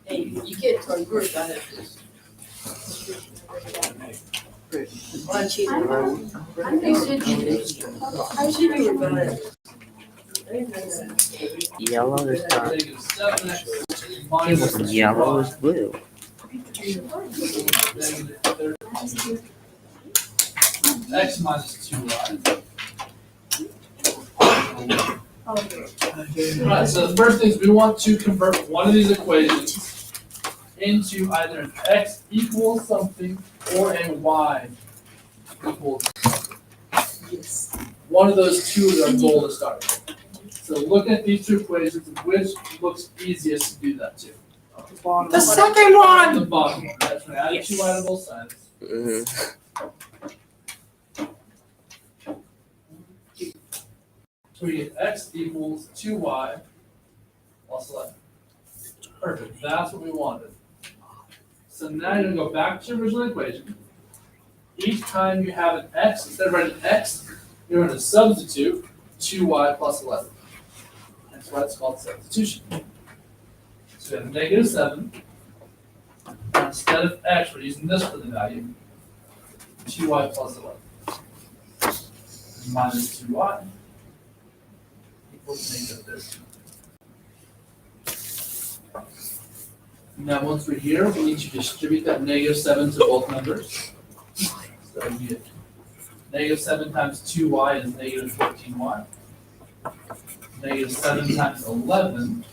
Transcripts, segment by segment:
Hey, you get to a group, I have this. One cheese. Yellow is not. It wasn't yellow, it was blue. X minus 2y. Alright, so the first thing is we want to convert one of these equations into either an x equals something or a y equals something. One of those two is our goal to start with. So look at these two equations, which looks easiest to do that to? The second one. The bottom one, that's right, add 2y to both sides. So we get x equals 2y plus 11. Perfect, that's what we wanted. So now you're gonna go back to your original equation. Each time you have an x, instead of writing x, you're gonna substitute 2y plus 11. That's why it's called substitution. So we have negative 7. Now instead of x, we're using this for the value. 2y plus 11. Minus 2y. Equals negative 13. Now, once we're here, we need to distribute that negative 7 to both numbers. So we get negative 7 times 2y is negative 14y. Negative 7 times 11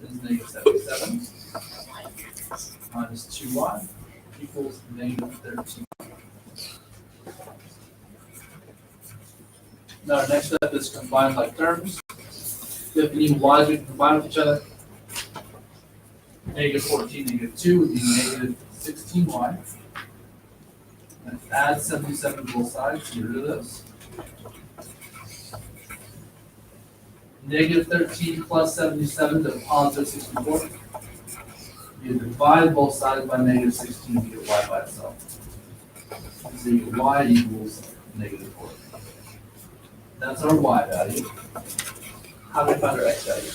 is negative 77. Minus 2y equals negative 13. Now, our next step is combine like terms. If any y's we can combine with each other. Negative 14, negative 2 would be negative 16y. And add 77 to both sides, get rid of this. Negative 13 plus 77 to positive 64. You divide both sides by negative 16 to get y by itself. So you get y equals negative 4. That's our y value. How do we find our x value?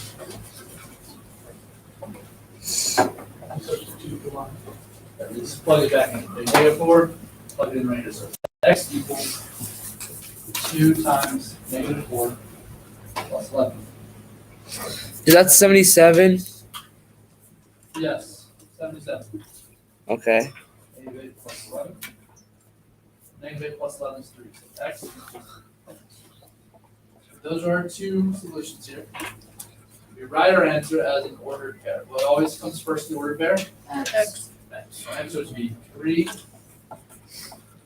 Just plug it back in. Negative 4, plug it in right here. So x equals 2 times negative 4 plus 11. Is that 77? Yes, 77. Okay. Negative 8 plus 11. Negative 8 plus 11 is 3. So x equals. Those are our two solutions here. We write our answer as an ordered pair. What always comes first in the ordered pair? X. X. So answer would be 3,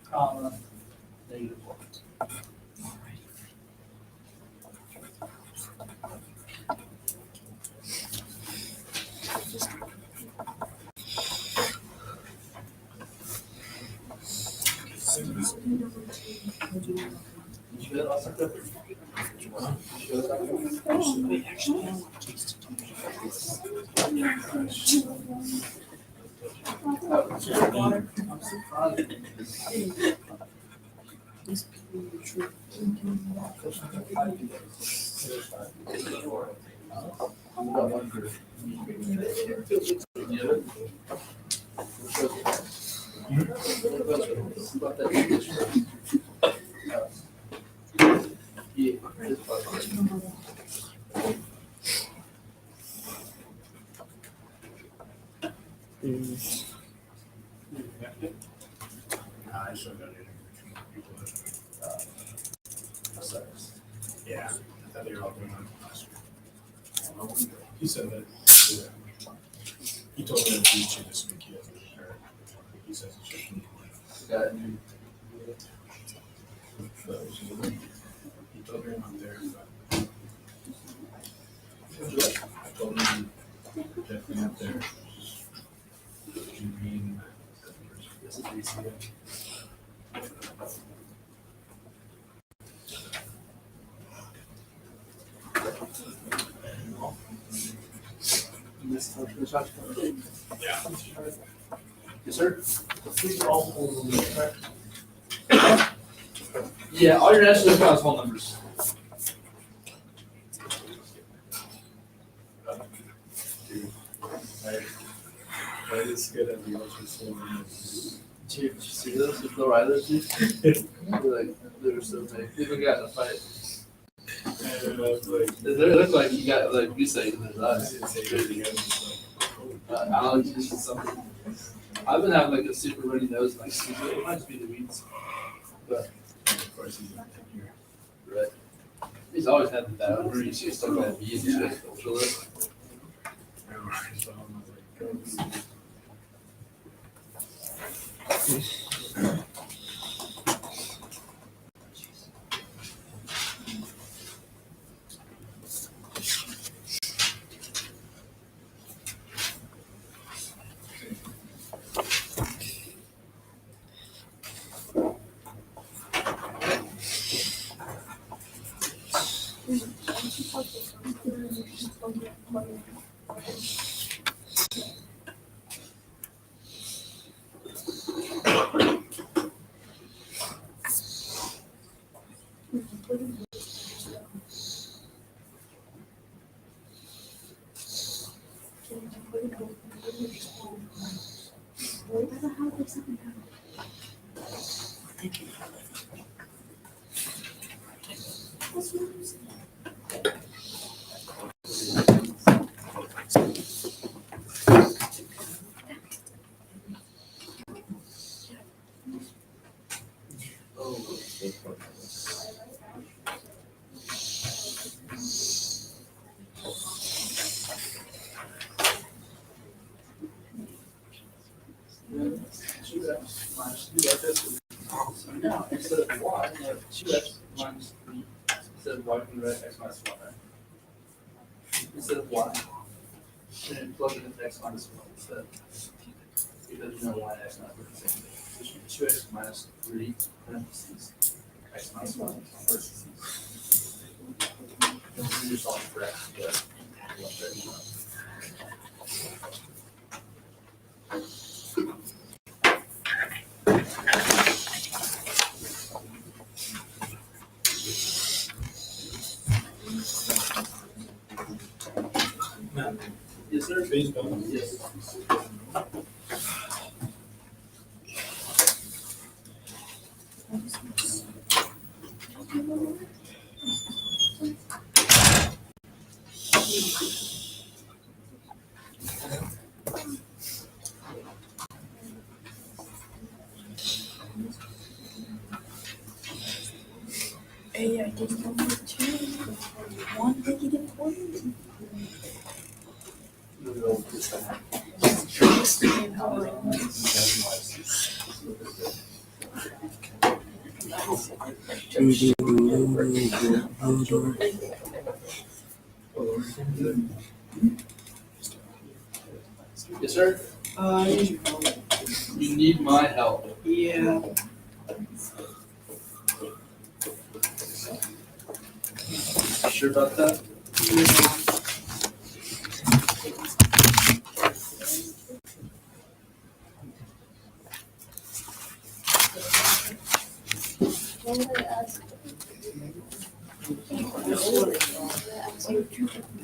comma, negative 4. You good? I'll start there. I still got it. Yeah, I thought they were all going on last week. He said that, he told me that he should this week, he hasn't heard. He says he should. Got it. He told me I'm there, but. I told him definitely up there. You mean, this is easy. Yeah. Yes, sir. Yeah, all your answers are whole numbers. I just get at the ultra slow. Did you see those with the riders? They were so big. They even got in a fight. And I was like, It looked like he got like you say in his I eyes. didn't say anything. I was Allergies or something. I've been having like a super runny nose, like it might just be the weeds. like, of course, he's not here. Right. He's always had the bad one. He's used to that weed and shit. Ultra list. So I was like, Now, instead of y, you have 2x minus 3. Instead of y, you can write x minus 1, right? Instead of y. And then plug it into x minus 1 instead. Because you know y and x minus 1 are the same thing. So 2x minus 3 parentheses x minus 1 parentheses. And you're solving for x, but you want to Yes, sir. face down. Yes. Hey, I did number 2. 1 negative 1. Yes, sir. You need my help. Yeah. Sure about that?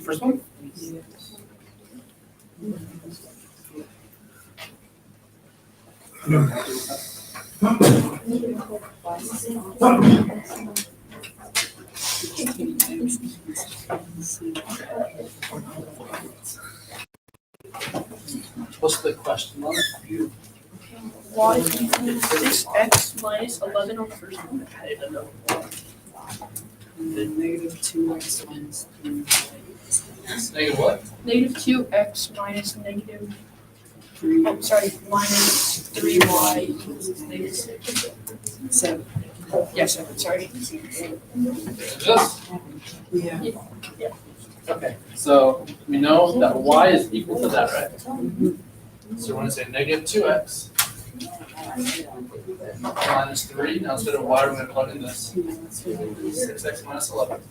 First one? What's the question on it? Y equals 6x minus 11 on the first one. I don't know. Then negative 2x minus 3. Negative what? Negative 2x minus negative, 3. oh, sorry, minus 3y equals negative 6. 7. Yes, 7, sorry. This? Yeah. Okay, so we know that y is equal to that, right? So we're gonna say negative 2x minus 3. Now instead of y, we're gonna plug in this 6x minus 11.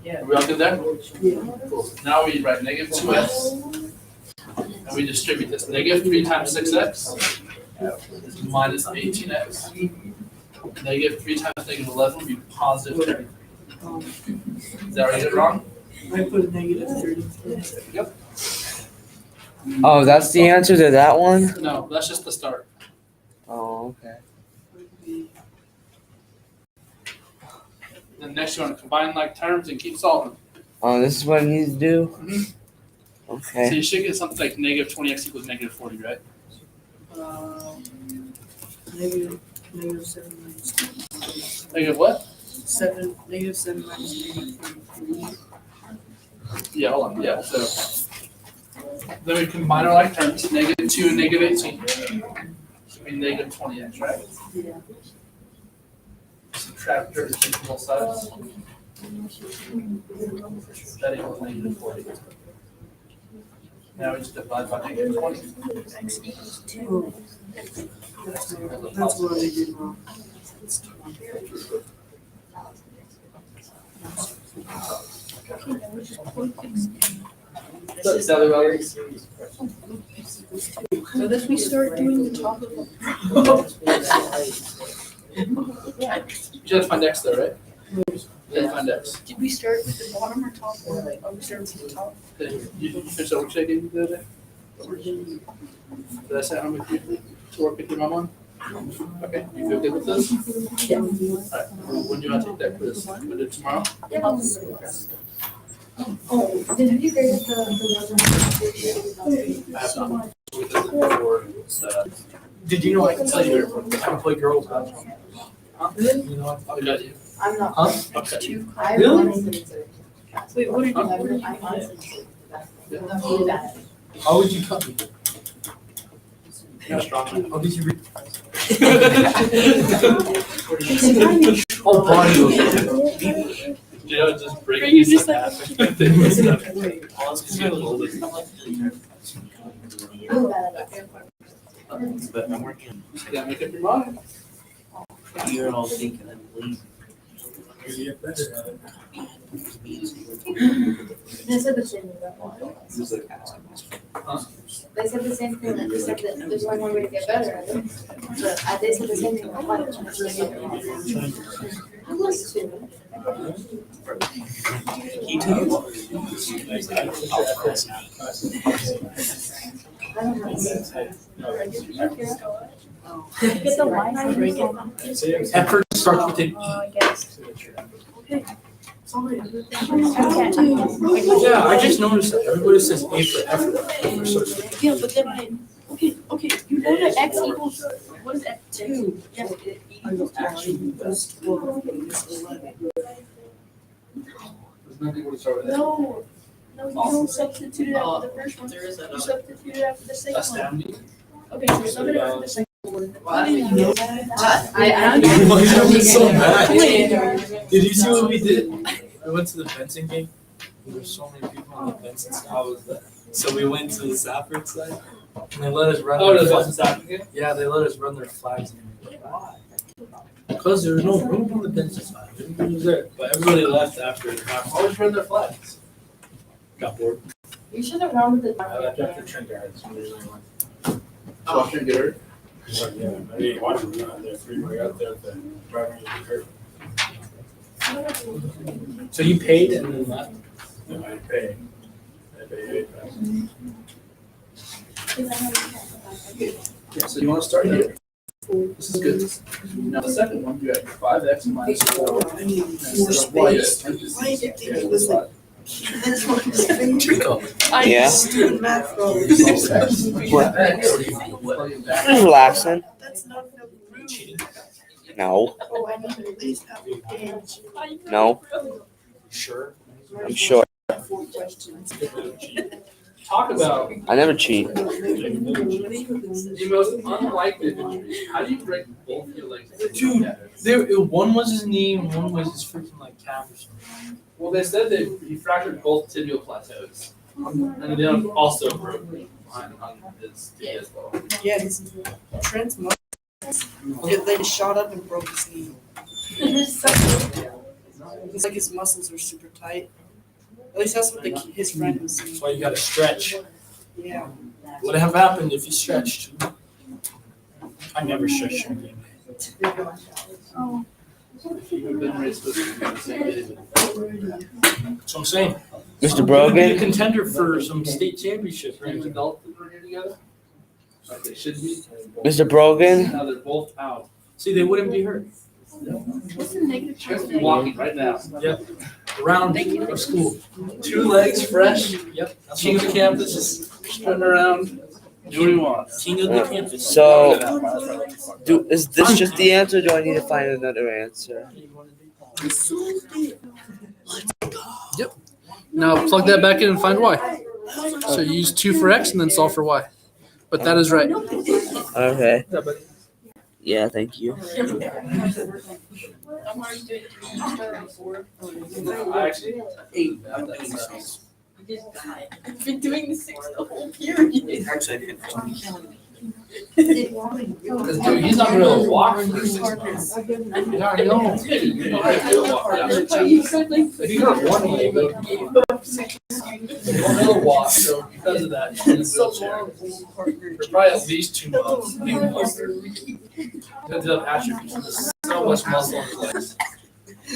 Yeah. Are we all good there? Yeah. Cool. Now we write negative 2x and we distribute this. Negative 3 times 6x is minus 18x. Negative 3 times negative 11 would be positive 33. Is that right or wrong? I put a negative 33. Yep. Oh, that's the answer to that one? No, that's just the start. Oh, okay. Then next you want to combine like terms and keep solving. Oh, this is what I need to do? Mhm. So Okay. you should get something like negative 20x equals negative 40, right? Negative 7 minus Negative what? 7, negative 7 minus negative 43. Yeah, hold on. Yeah, so then we combine our like terms, negative 2 and negative 18. Should be negative 20x, right? Yeah. Subtract 36 from both sides. That equals negative 40. Now we just divide by negative 20. Oh. That's what I did wrong. That's the other way. So this we start doing the top of You just find x though, right? Yeah, find x. Did we start with the bottom or top? Or we started with the top? You finished that worksheet I gave you the other day? Did I say I'm with you to work with your mom on? Okay, you feel good with this? Yeah. Alright, when do you want to take that quiz? Want to do it tomorrow? Oh, did you guys, I have not. We did it before, did you know I can tell you I can play girls basketball? Huh? You know what? I got you. I'm not. Huh? Okay. I Really? Wait, what did you, How would you cut me? You're strong. How did you read? Oh, body. Yeah, just break Are you it just in like- half. wait. But I'm working. Yeah, make up your mind. You're all thinking I'm leaving. You get better at it. They said the same thing about one. Who's like asking this? They said the same thing, they said that there's only one way to get better at it. But they said the same thing about one. I was too. I don't know. Get the line on. Effort starts with an I guess. Sorry. Yeah, I just noticed that everybody says A for effort. Yeah, but then okay, you know that x equals, what is x? 2? Yeah, it equals actually plus 12 is 11. There's nothing to start with that. No, you don't substitute it after the first one. There is You substitute it after the second one. Astounding. Okay, so sub it after the second one. How do you know So mad. Wait. Did you see what we did? We went to the fencing game. There were so many people on the fence and stuff. So we went to the Safford side and they let us run. Oh, their that's flags. what's happening. Yeah, they let us run their flags. Why? Because there was no room on the benches side. Everybody was there, but everybody left after half. Always run their flags. Got bored. You should have gone with the. I left after Trent Yards. Oh, I can get her. Yeah, I didn't watch it. There, I got there at the driving curve. So you paid and then left? No, I paid. I paid $8. Yeah, so you want to start here? This is good. Now the second one, you have 5x minus 4. Instead of y, you have 10. Yeah. Student math problem. What? Just relaxing. That's not enough room. No. Oh, I need to at least have a page. No. Sure. I'm sure. 4 questions. Talk about I never cheat. the most unlikely injuries. How do you break both your legs? Dude. One was his knee and one was his freaking like calf or something. Well, they said that he fractured both tibial plateaus. And then also broke on his tibia as well. Yeah, his Trent's muscles. They just shot up and broke his knee. It's like his muscles are super tight. At least that's what his friend was saying. That's why you gotta stretch. Yeah. What would have happened if you stretched? I never stretched your knee. If you had been raised with the same age. That's what I'm saying. Mr. Be a Brogan? contender for some state championship. Rams and Dolphins were here together. Like they should be. Mr. Brogan? Now they're both out. See, they wouldn't be hurt. What's the negative Just positive? walking right now. Around of school. 2 legs fresh. Yep. King of the campus, just sprinting around. Do what he wants. King of the campus. So, is this just the answer, or do I need to find another answer? Now plug that back in and find y. So you use 2 for x and then solve for y. But that is right. Okay. Yeah, thank you. I'm already doing 3 4. I actually 8. I've been doing the 6 the whole period. Actually, I didn't. Because dude, he's not gonna be able to walk for 6 months. Yeah, I know. You know how to do a walk. Yeah. If you got 1 leg, you won't be able to walk. So because of that, you're in a wheelchair. For probably at least 2 months, maybe longer. Because of atrophy, there's so much muscle in his legs.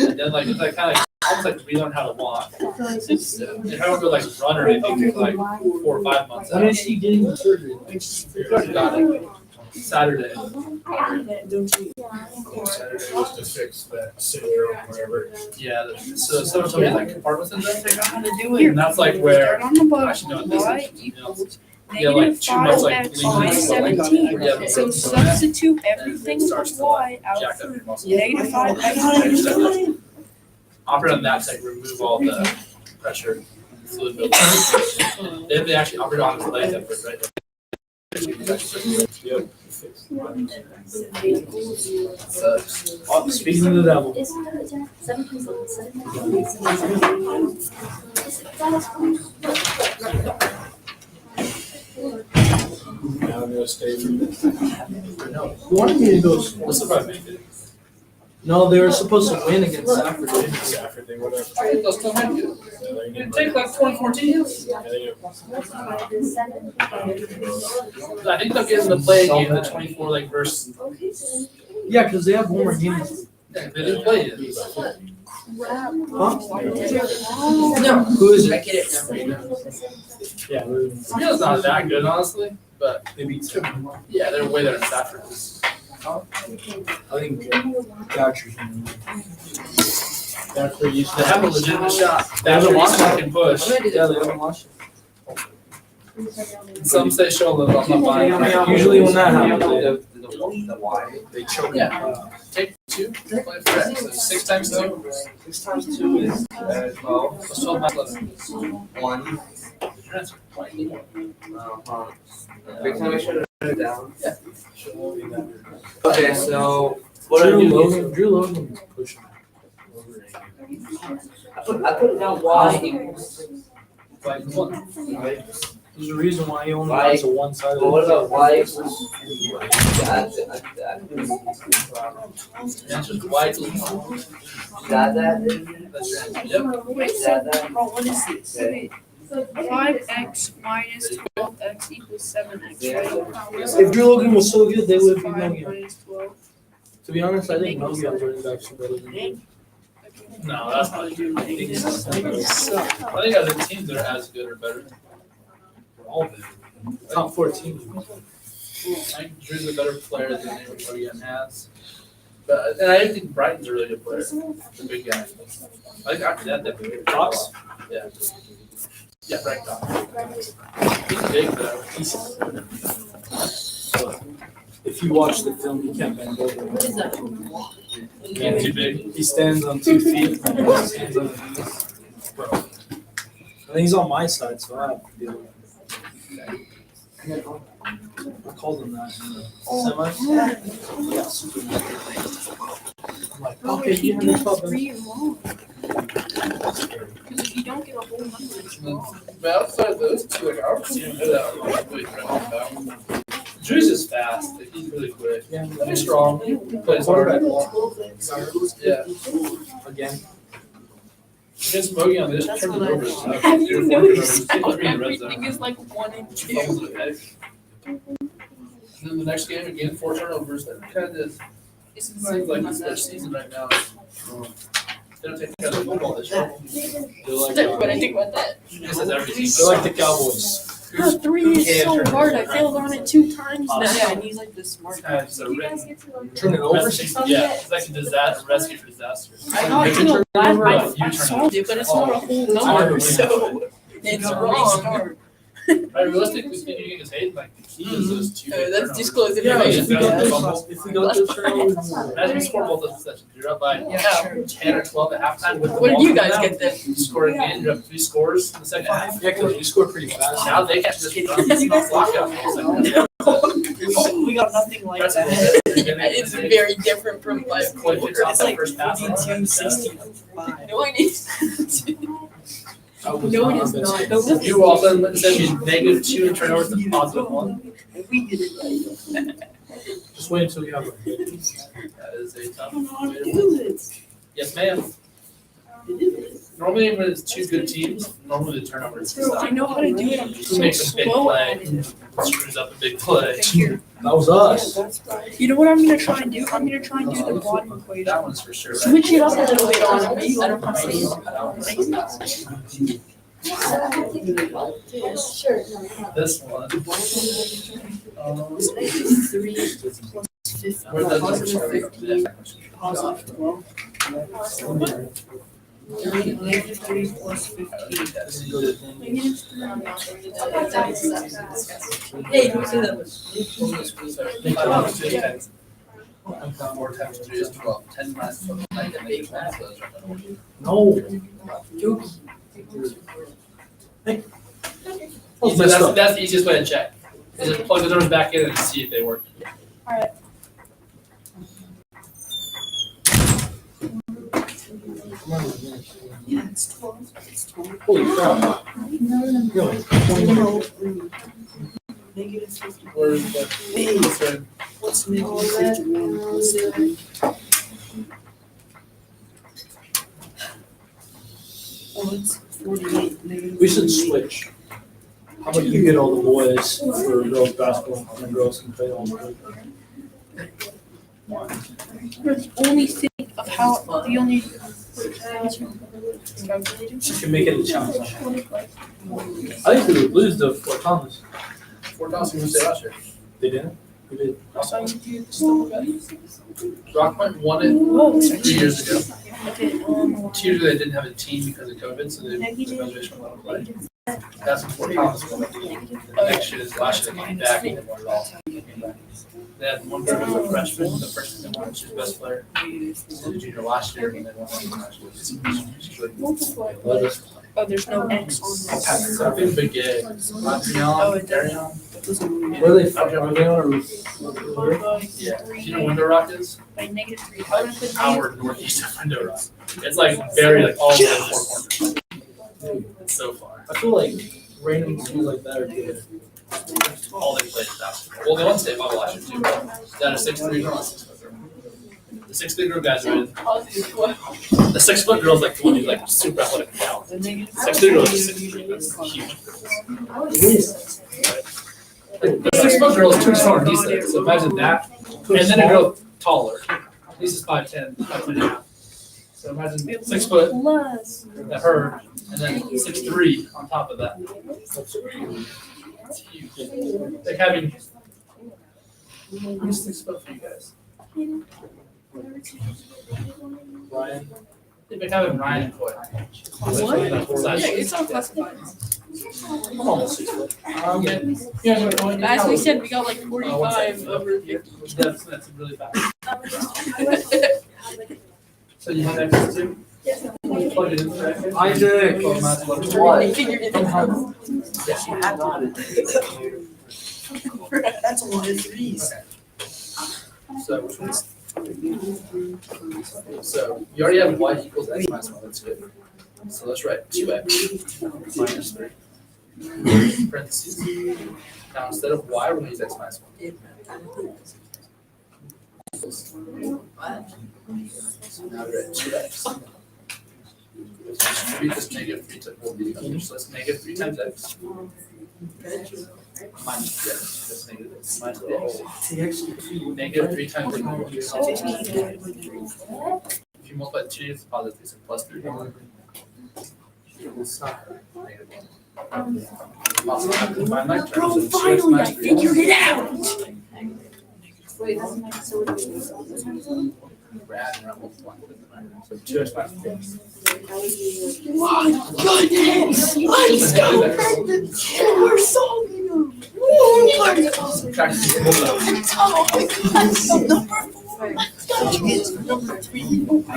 And then like it's like kind of almost like relearn how to walk. It's if I don't go like run or anything for like 4 or 5 months. When is he getting the surgery? Got it. Saturday. Saturday was to fix that syndrome, whatever. Yeah. So someone told me like compartment syndrome. How to do it. And that's like where Start on the bottom. actually know what Y this is. You know, equals yeah, like 2 months like -5x bleeding. minus 17. Yeah. So substitute everything with y out Jack up for your muscle. -5x. Operate on that side, remove all the pressure, fluid buildup. Then they actually operate on his legs at first, right? Yep. Speaking of the devil. Now I'm gonna stay for this. Who wanted me to go? What's the probably make it? No, they were supposed to win against Stafford. Stafford, they whatever. I think they'll still make it. Yeah, they It need- take like 2014. yeah, they need- I think they'll get in the play game, the 24 like verse. Yeah, because they have one more game. Yeah, they didn't play it. Huh? No. Who is it? Yeah, It's not that good, honestly, but they beat Stafford. yeah, they're way better than Stafford. I think Goucher's gonna win. Stafford used They to have a legitimate shot. They They have a haven't lot lost that can push. Yeah, they haven't lost. Some say show a little, I'm not buying. Usually when that happens, The Y. They choke. Yeah. Take 2, play for X, so 6 times 2. 6 times 2 is 12. What's 12 minus 11? 1. Transfer. Next time I should have written it down. Yeah. Okay, so what Drew I do Logan, Drew Logan's pushing. I put it down Y equals. Like 1. Right? There's a reason why he only Why? has a one side. But what about Y equals? Add Answer is Y equals 1. that. That's right. Yep. Add that. Bro, what is this? Okay. 5x minus 12x equals 7x, right? If Drew Logan was so good, they would be 5 Nogia. minus 12. To be honest, I think Nogia's running backs are better than him. No, that's not true. I think as a team, they're as good or better. All of them. Top 14. I think Drew's a better player than anyone Logan has. But and I think Brighton's a really good player. The big guy. I think after that, the Cox. Yeah. Yeah, Brighton Cox. He's big though. If you watch the film, he can't bend over. He's too big. He stands on 2 feet. He stands on his knees. Bro. And he's on my side, so I have to deal with it. I called him that in the semis. Yeah, super. I'm like, okay, you have this up. Three and long. Because if you don't get a whole number, it's wrong. But outside of those two, like I've seen him hit out like really running. Drew's is fast. Like, he's really quick. Yeah, He's strong. He plays hard. Yeah. again. Against Mogi on this, turn it over. So, Have you you're noticed working how over- in the red zone. everything is like 1 and 2? Fumbles it back. And then the next game, again, 4 turnovers. That kind of It's seems like it's their season right now. They don't take care of the football this year. They're like, What I think about that. This is every team. they're like the Cowboys. Three is so hard. I failed on it 2 times now. Yeah, and he's like the smart guy. It's a You written guys get to like. Turn it over rescue. 6 times? Yeah, it's like a disaster, rescue for disaster. I know I You can feel turn bad, it over, I you turn it solved it, but it's not a whole hard to number, read. so it's wrong. Right, realistically speaking, you can just hate like the key is those two. That's turnovers. disclosed Yeah, information. if we got Yeah. this, if we got this turnovers. Imagine you score both those possessions. You're up by Yeah, sure. 10 or 12 at halftime with the What ball did you coming guys out. get then? You score again, you're up 3 scores in the second half. Yeah, because we scored pretty fast. Now they can't just run lockout for a second. We got nothing like That's that. it. It's very different from like. It's quite different. It's like First pass. 42, 65. No, I need. That was No, not it our is best not. game. You also instead of being -2 and turnovers to +1. We did it right. Just wait until you have a good. That is a I tough. don't know how to do it. Yes, ma'am. Normally when it's 2 good teams, normally the turnover is I know how to do it, I'm just Who so makes a big slow play? at it. Screws up a big play. That was us. You know what I'm gonna try and do? I'm gonna try and do the bottom equation. That one's for sure. Right? Switch it up a little bit on me. I don't know how to say it. Sure. This one. 3 plus 15, Where's that number? positive 15, positive 12. 3 plus 15. That's a good thing. Hey, who said that? So, 4 times 3 is 12. 10 minus 12. I can make math of those. No. So that's the easiest way to check. Is just plug the numbers back in and see if they work. Yeah, it's 12. It's 12. Holy crap. Really? Negative 50. Where's the? Hey, what's negative 51? What's it? Oh, it's 48. Negative We should 48. switch. How about you get all the boys for girls basketball and the girls can play all the But only think of how the only. She can make it a challenge. I think we would lose to Fort Thomas. Fort Thomas was there last year. They didn't? We did. Rock Point won it 3 years ago. 2 years ago they didn't have a team because of COVID, so they graduation without a play. That's what Fort Thomas won. Next year, last year they came back and they won it all. They had one girl who was a freshman, the first thing they won, she was best player. So the junior last year, and they won it last year. She's really- Let us. Oh, there's no X on this. So I think Big Gay. Oh, it Darion. Where are they? Are they on a? Yeah. Do you know Window Rock is? By negative 3. Like hour northeast of Window Rock. It's like very like all the way to Four Corners. It's so far. I feel like random schools like that are good. All they played is basketball. Well, they won state bubble last year too. They had a 6'3" girl. The 6'3" girl graduated. The 6 foot girl's like the one who's like super athletic now. 6'3" girl is 6'3". That's huge. The 6 foot girl is too small and decent. So imagine that. And then a girl taller. Lisa's 5'10", 5'10". So imagine 6 foot at her, and then 6'3" on top of that. It's huge. Like having. Who's 6 foot for you guys? Ryan. They've been having Ryan and Coy. Yeah, it's all classified. I'm almost 6 foot. As we said, we got like 45 over 50. That's really fast. So you have X too? Plug it in for X. Isaac. I figured it out. Yes, you have on That's a lot of threes. So which one's? So you already have y equals x minus 1. That's good. So let's write 2x minus 3. Parentheses. Now instead of y, we're going to use x minus 1. So now we're at 2x. Distribute this -3 to 4. So that's -3 times x. Minus 3x. That's negative x. Minus x. -3 times x. If you multiply 2, it's positive 3, so plus 3. Also, I have to combine like terms, so 2x minus 3. it out. Wait, so what do we do? We're adding around multiplying. So 2x minus 4. Oh, goodness. Let's go. We're solving them. Subtract 2 from both sides. Number 4. Gotta get to number 3. I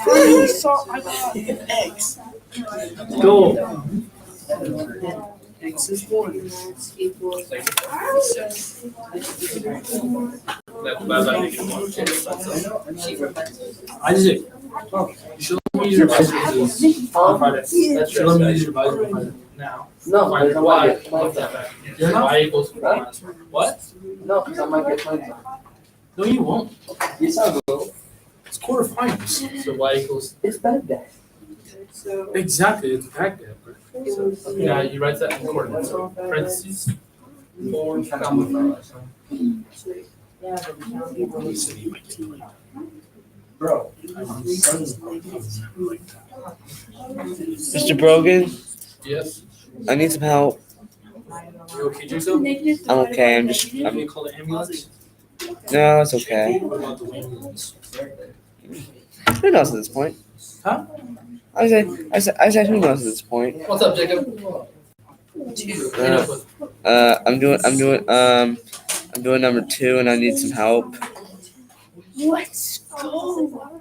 finally saw I got X. Go. X is 1. Equals. That's Isaac. You should let me use your bicycle on Friday. You should let me use your bicycle on Friday. Now. No, Why? because I Why? might get points on it. You're not? Y equals 4 minus 1. What? No, because I might get points on No, you won't. it. Yes, I will. It's quarterfinals. So Y equals. It's bad day. So Exactly. It's back there. Yeah, you write that in coordinates. So parentheses. 4 comma 5. Bro. Mr. Brogan, Yes. I need some help. You okay, Jason? I'm okay. I'm just. Can you call the ambulance? No, it's okay. What about the ambulance? Who knows at this point? Huh? I said, who knows at this point? What's up, Jacob? I'm doing number 2, and I need some help. let's go.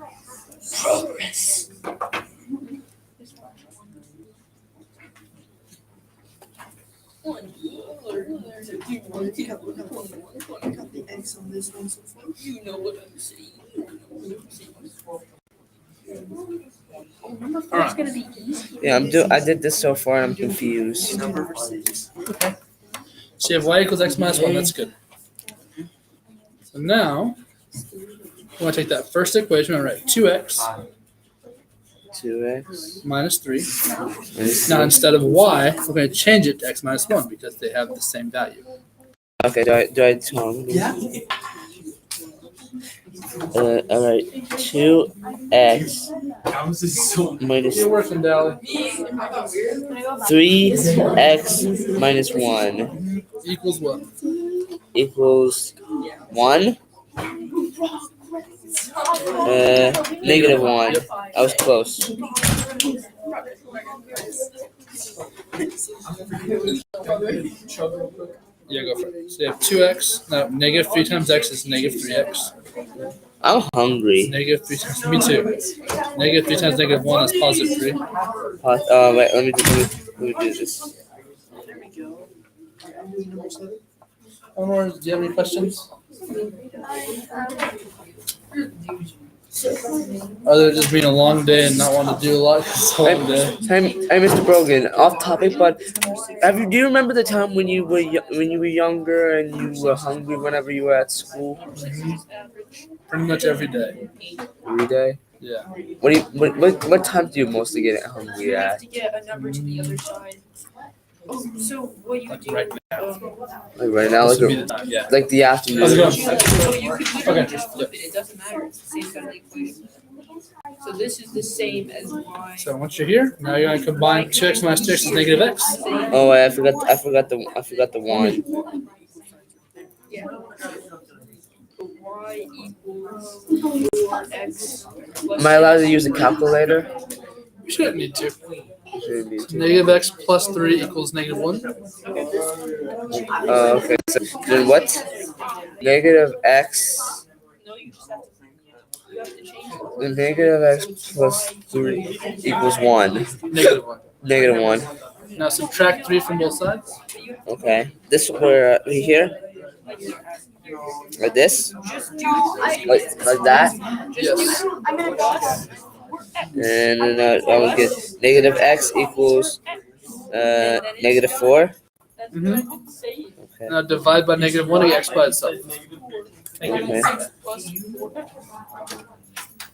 Progress. Look at the X on this one so far. You know what I'm saying. Number 4 is gonna be easy. Yeah, I did this so far, and I'm confused. Number 6. So you have Y equals X minus 1. That's good. So now, I want to take that first equation and write 2x 2x minus 3. minus Now, instead of Y, we're going to change it to X minus 1 because they have the same value. Okay, do I tell him? Yeah. All right, 2x Counts is so. minus You're working, Dally. 3x minus 1 Equals what? equals 1. Negative 1. I was close. Yeah, go for it. So you have 2x. Now, negative 3 times x is negative 3x. I'm hungry. Negative 3 times, me too. Negative 3 times negative 1 is positive 3. Wait, let me do this. There we go. I'm doing number 7. Eleanor, do you have any questions? Other than just being a long day and not wanting to do a lot, it's a long day. Hey, Mr. Brogan, off topic, but do you remember the time when you were younger and you were hungry whenever you were at school? Pretty much every day. Every day. Yeah. What time do you mostly get hungry You have at? to get a number to the other side. Oh, so what you Like do? right now. Like right now, This would be the time, yeah. like the How's it afternoon. going? So you could literally Okay. just flip it. It doesn't matter. It's the same kind of equation. So this is the same as y. So once you're here, now you're going to combine 2x minus 2x is negative x. Oh wait, I forgot the 1. Yeah. So y equals 4x plus. Am I allowed to use a calculator? You shouldn't need to. Shouldn't need to. Negative x plus 3 equals negative 1. Okay, so then what? Negative x. No, you just have to. You have to change it. The negative x plus 3 equals 1. Negative 1. Negative 1. Now subtract 3 from both sides. Okay. This where here? Like this? Like that? Yes. And then I will get negative x equals negative 4. Mm-hmm. Okay. Now divide by negative 1 to get x by itself.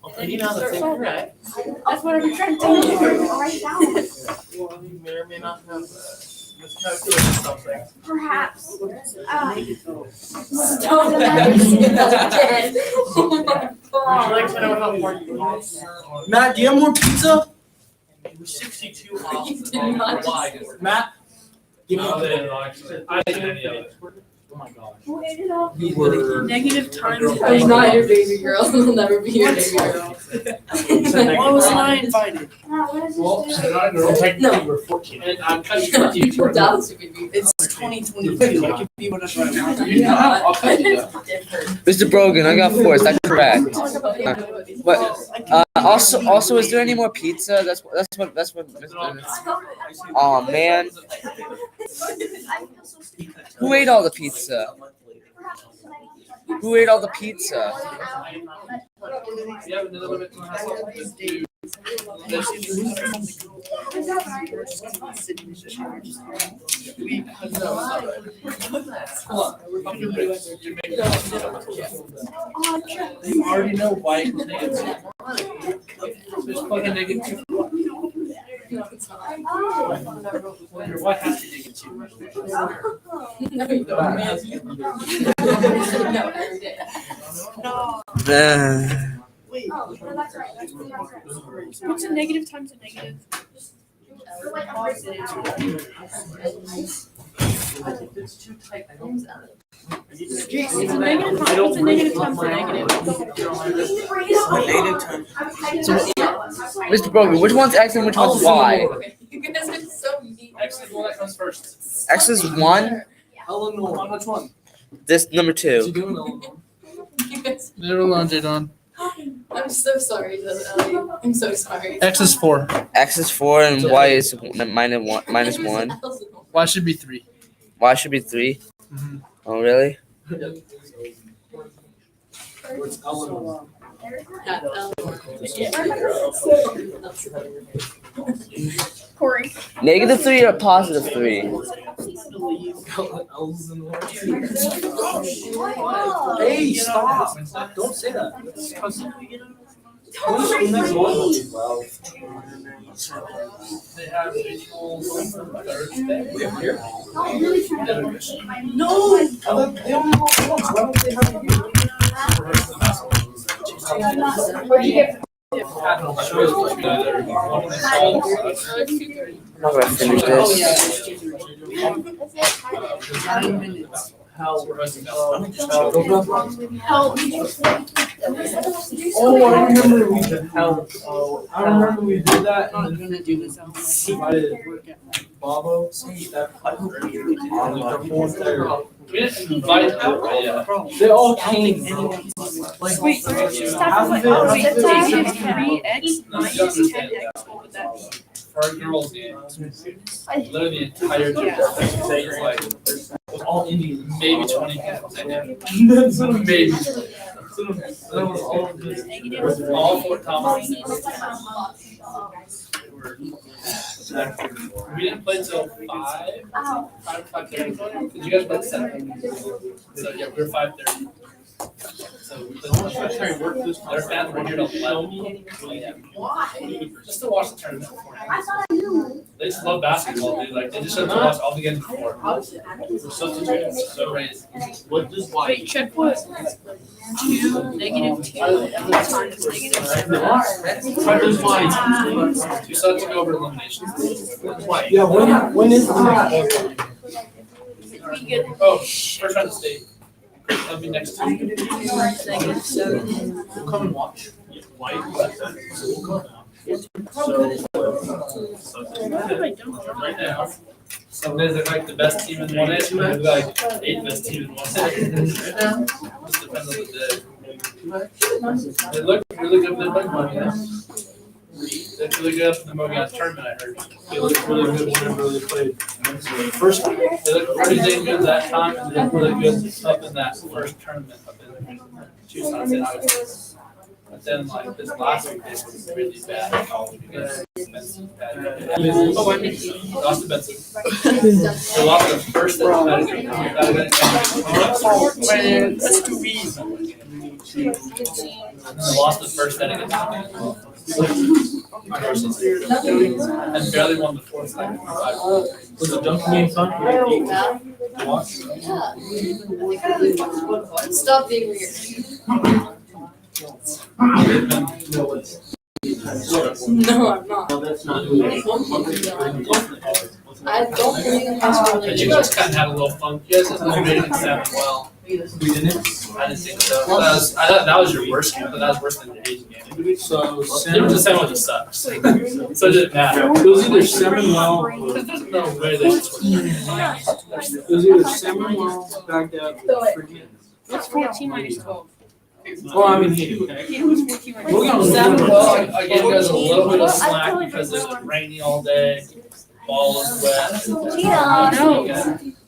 Okay. That's what I'm trying to tell you. You may or may not have miscalculated something. Perhaps. Stop that. Matt, do you have more pizza? 62 You ounces. did not Why? Matt? Give me No, they didn't actually. I didn't any of it. Oh my gosh. You were negative times. I was not your baby girl. I'll never be your baby girl. Why wasn't I invited? Well, you're not a girl. No. You were 14. And I'm cutting you You to were down to baby. It's 2022. I can be whatever I want. You know, I'll cut you down. Mr. Brogan, I got 4. Is that correct? But also, is there any more pizza? That's what. Oh man, who ate all the pizza? Who ate all the pizza? You have another bit to myself. Just do. You already know why it's negative. Just plug in negative 2. Your wife has to dig it too. No, you don't. No, every day. Wait. What's a negative times a negative? It's too tight. It's a negative. What's a negative times a negative? Mr. Brogan, which one's X and which one's Y? You guys are so mean. X is the one that comes first. X is 1. Eleanor. Which one? This number What you 2. doing, Eleanor? You guys, Leave it alone, Jadon. I'm so sorry, Ellie. I'm so sorry. X is 4. X is 4 and Y is minus 1. Y should be 3. Y should be 3. Mhm. Oh really? What's Eleanor? Corey. Negative 3 or positive 3? Hey, stop. Don't say that. Who's the next one? They have visuals on Thursday. No. They only want once. Why don't they have Where'd you get? I'm not gonna finish this. 9 minutes. How? Oh, I remember we did how. I remember we did that. I'm not And gonna do this. I'm invited Bobo. That the whole entire. We didn't invite them, but yeah. They all came. Wait, stop. Like, oh, it's negative 3x minus 10x. What would that be? For our girls' game, literally the entire game was like It was all Indians. maybe 20 people. That's what I'm Maybe. That was all of this. All 4 comments. We didn't play till 5:30. Did you guys play at 7? So yeah, we were 5:30. So we played till 5:30. Their fans were here till 11 a.m. Just to watch the tournament beforehand. They just love basketball, dude. Like they just have to watch all the games before. Substitutes, so raised. What does Wait, should put 2, negative 2 times negative 7. What does why? You still have to go over eliminations. Why? Yeah, when is the next one? We get Oh, first round of state. That'll be next Tuesday. negative 7. We'll come and watch. Why? Right now, some days they're like the best team in 1A, some days they're like 8th best team in 1A. Just depends on the day. They look really good for the money. They look really good for the Mogollon tournament, I heard. They looked really good whenever they played. First, they looked pretty dang good that time, and they looked really good up in that first tournament up in Tucson, St. Augustine. But then, like, this last week, they were really bad because Benson had. Oh, I mean, lost to Benson. They lost the first set of That's too easy. and they lost the first set against and barely won the fourth set. Was the dunking game fun? Stop being weird. No, I'm not. No, that's not. I don't believe in high school. But you guys kind of had a little fun. You guys had motivated in 7 well. We didn't. I didn't think so. I thought that was your worst game, but that was worse than your Asian game. So It was the same one that sucks. So it didn't matter. It was either salmon well, Because there's no way they should score. it was either salmon well, Baghdad, or freaking. What's 14 minus 12? Well, I mean, he. It was 14 minus We'll 12. go Seven well, I gave you guys a little bit of slack because it was rainy all day. Ball was wet. No.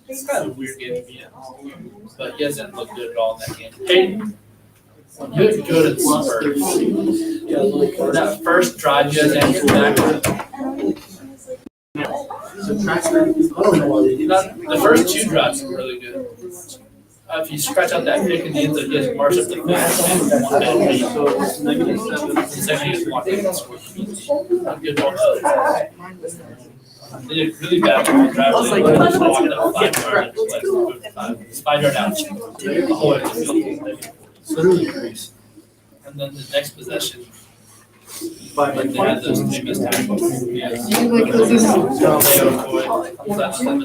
It's kind of a weird game to be in. But you guys didn't look good at all in that game. Hayden, you looked good at Spurs. That first drive you guys answered back. The first 2 drives were really good. If you scratch out that pick in the end zone, you guys march up the field. So it's -7. The second you guys walked in and scored. Good ball. They did really bad on the drive. They just walked up 5 yards and just like 5 yard out. The whole way to the field. Literally increase. And then the next possession, By like they had those 3 missed tackles. Yeah. They missed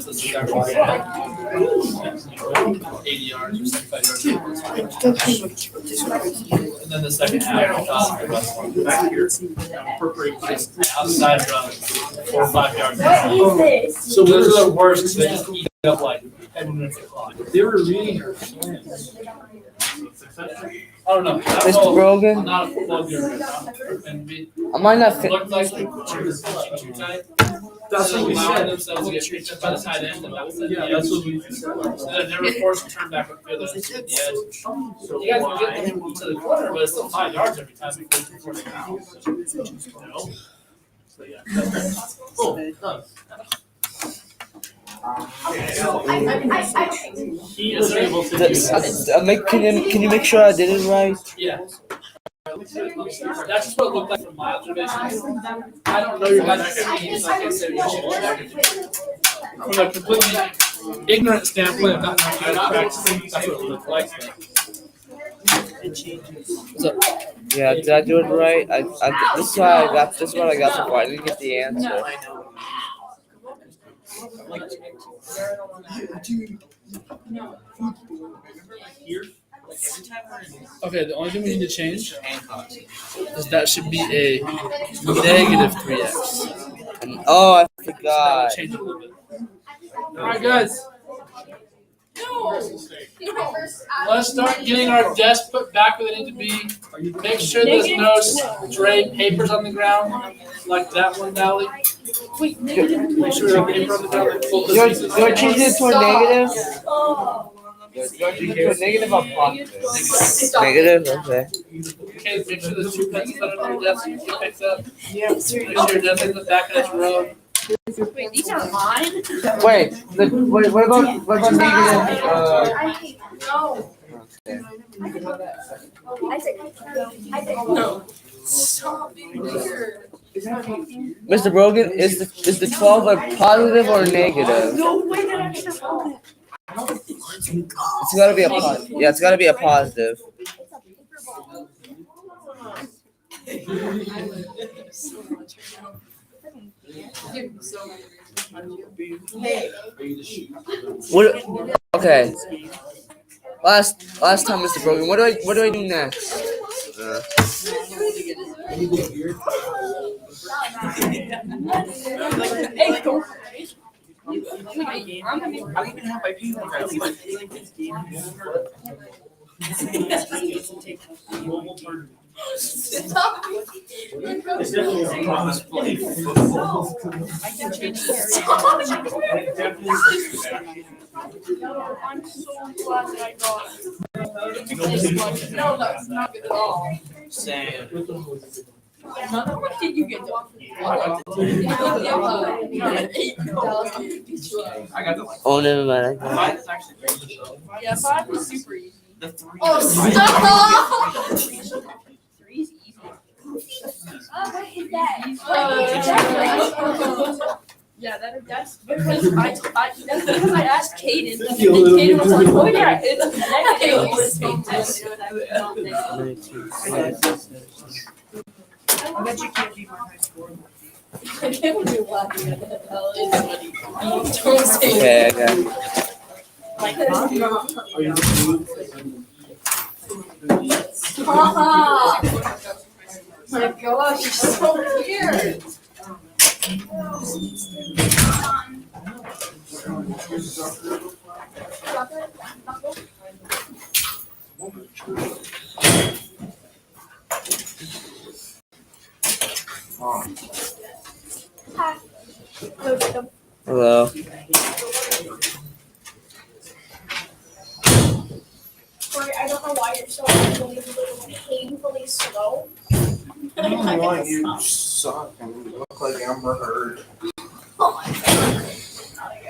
those 2 tackles. 80 yards or 75 yards. And then the second half, the rest one back here. Incorporate just outside run, 4 or 5 yards. So those are the worst because they just eat up like 10 minutes of clock. They were reading her plans. I don't know. Mr. Brogan? I'm not a football guru. And we I might not fit. looked like they were too tight. That's what we Allowing said. themselves to get picked up by the tight end and that was it. Yeah, that's what we said. So they're never forced to turn back up field. They're just at the edge. You guys can get them to the corner, but it's still 5 yards every time before you force it out. You know? So yeah. Cool. Done. He is able to do that. Can you make sure I did it right? Yeah. That's just what it looked like from my observations. I don't know your guys' teams, like I said, you should check. From a completely ignorant standpoint of not knowing how to practice, that's what it looked like. Yeah, did I do it right? This is what I got so far. I didn't get the answer. Okay, the only thing we need to change is that should be a negative 3x. Oh, I That would forgot. change it a little bit. Alright guys, let's start getting our desks put back where they need to be. Make sure there's no stray papers on the ground, like that one, Natalie. Wait, Make sure there's paper on the ground. Like, fold those You're pieces. changing it to a negative? You're changing it to a negative or positive? Negative, okay. Okay, make sure there's 2 pencils under your desk you can pick up. Make sure your desk is in the back of this row. Wait, these are mine? Wait, what about negative? No. No. Stop being weird. Mr. Brogan, is the 12 a positive or a negative? No way that I should hold it. It's gotta be a positive. Yeah, it's gotta be a positive. What? Okay. Last time, Mr. Brogan. What do I do next? Stop. It's definitely a promise play. I can change I'm so glad that I got it. No, that's not good at all. Sam. What did you get? Oh, never mind. Mine is actually pretty good though. Yeah, 5 was super easy. The 3. Oh, stop! 3 is easy. Yeah, that's because that's because I asked Kaden, and Kaden was like, oh yeah, it's I bet you can't beat my high score. I can't believe you're laughing at that. Don't say Okay, I got it. Are you Stop. My gosh, you're so weird. Hello. Corey, I don't know why you're so unbelievably painfully slow. I don't know why you suck and you look like Amber Heard. Oh my god.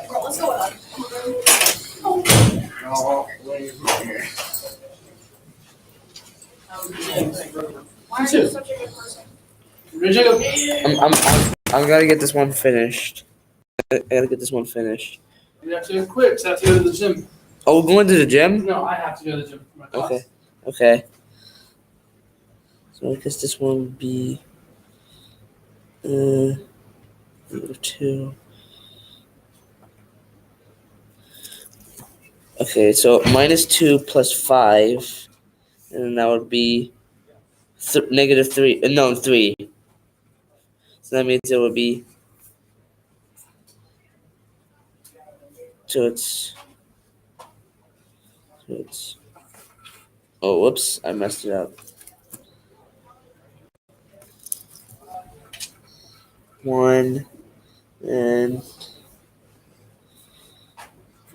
Bro, let's go on. No, wait here. Why are you such a good person? I'm gotta get this one finished. I gotta get this one finished. You have to go quick, 'cause I have to go to the gym. Oh, we're going to the gym? No, I have to go to the gym for my class. Okay. Okay. So I guess this one would be -2. Okay, so -2 plus 5, and then that would be -3. No, 3. So that means it would be. So it's. Oh, whoops! I messed it up. 1 and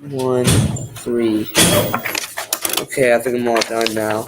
1, 3. Okay, I think I'm all done now.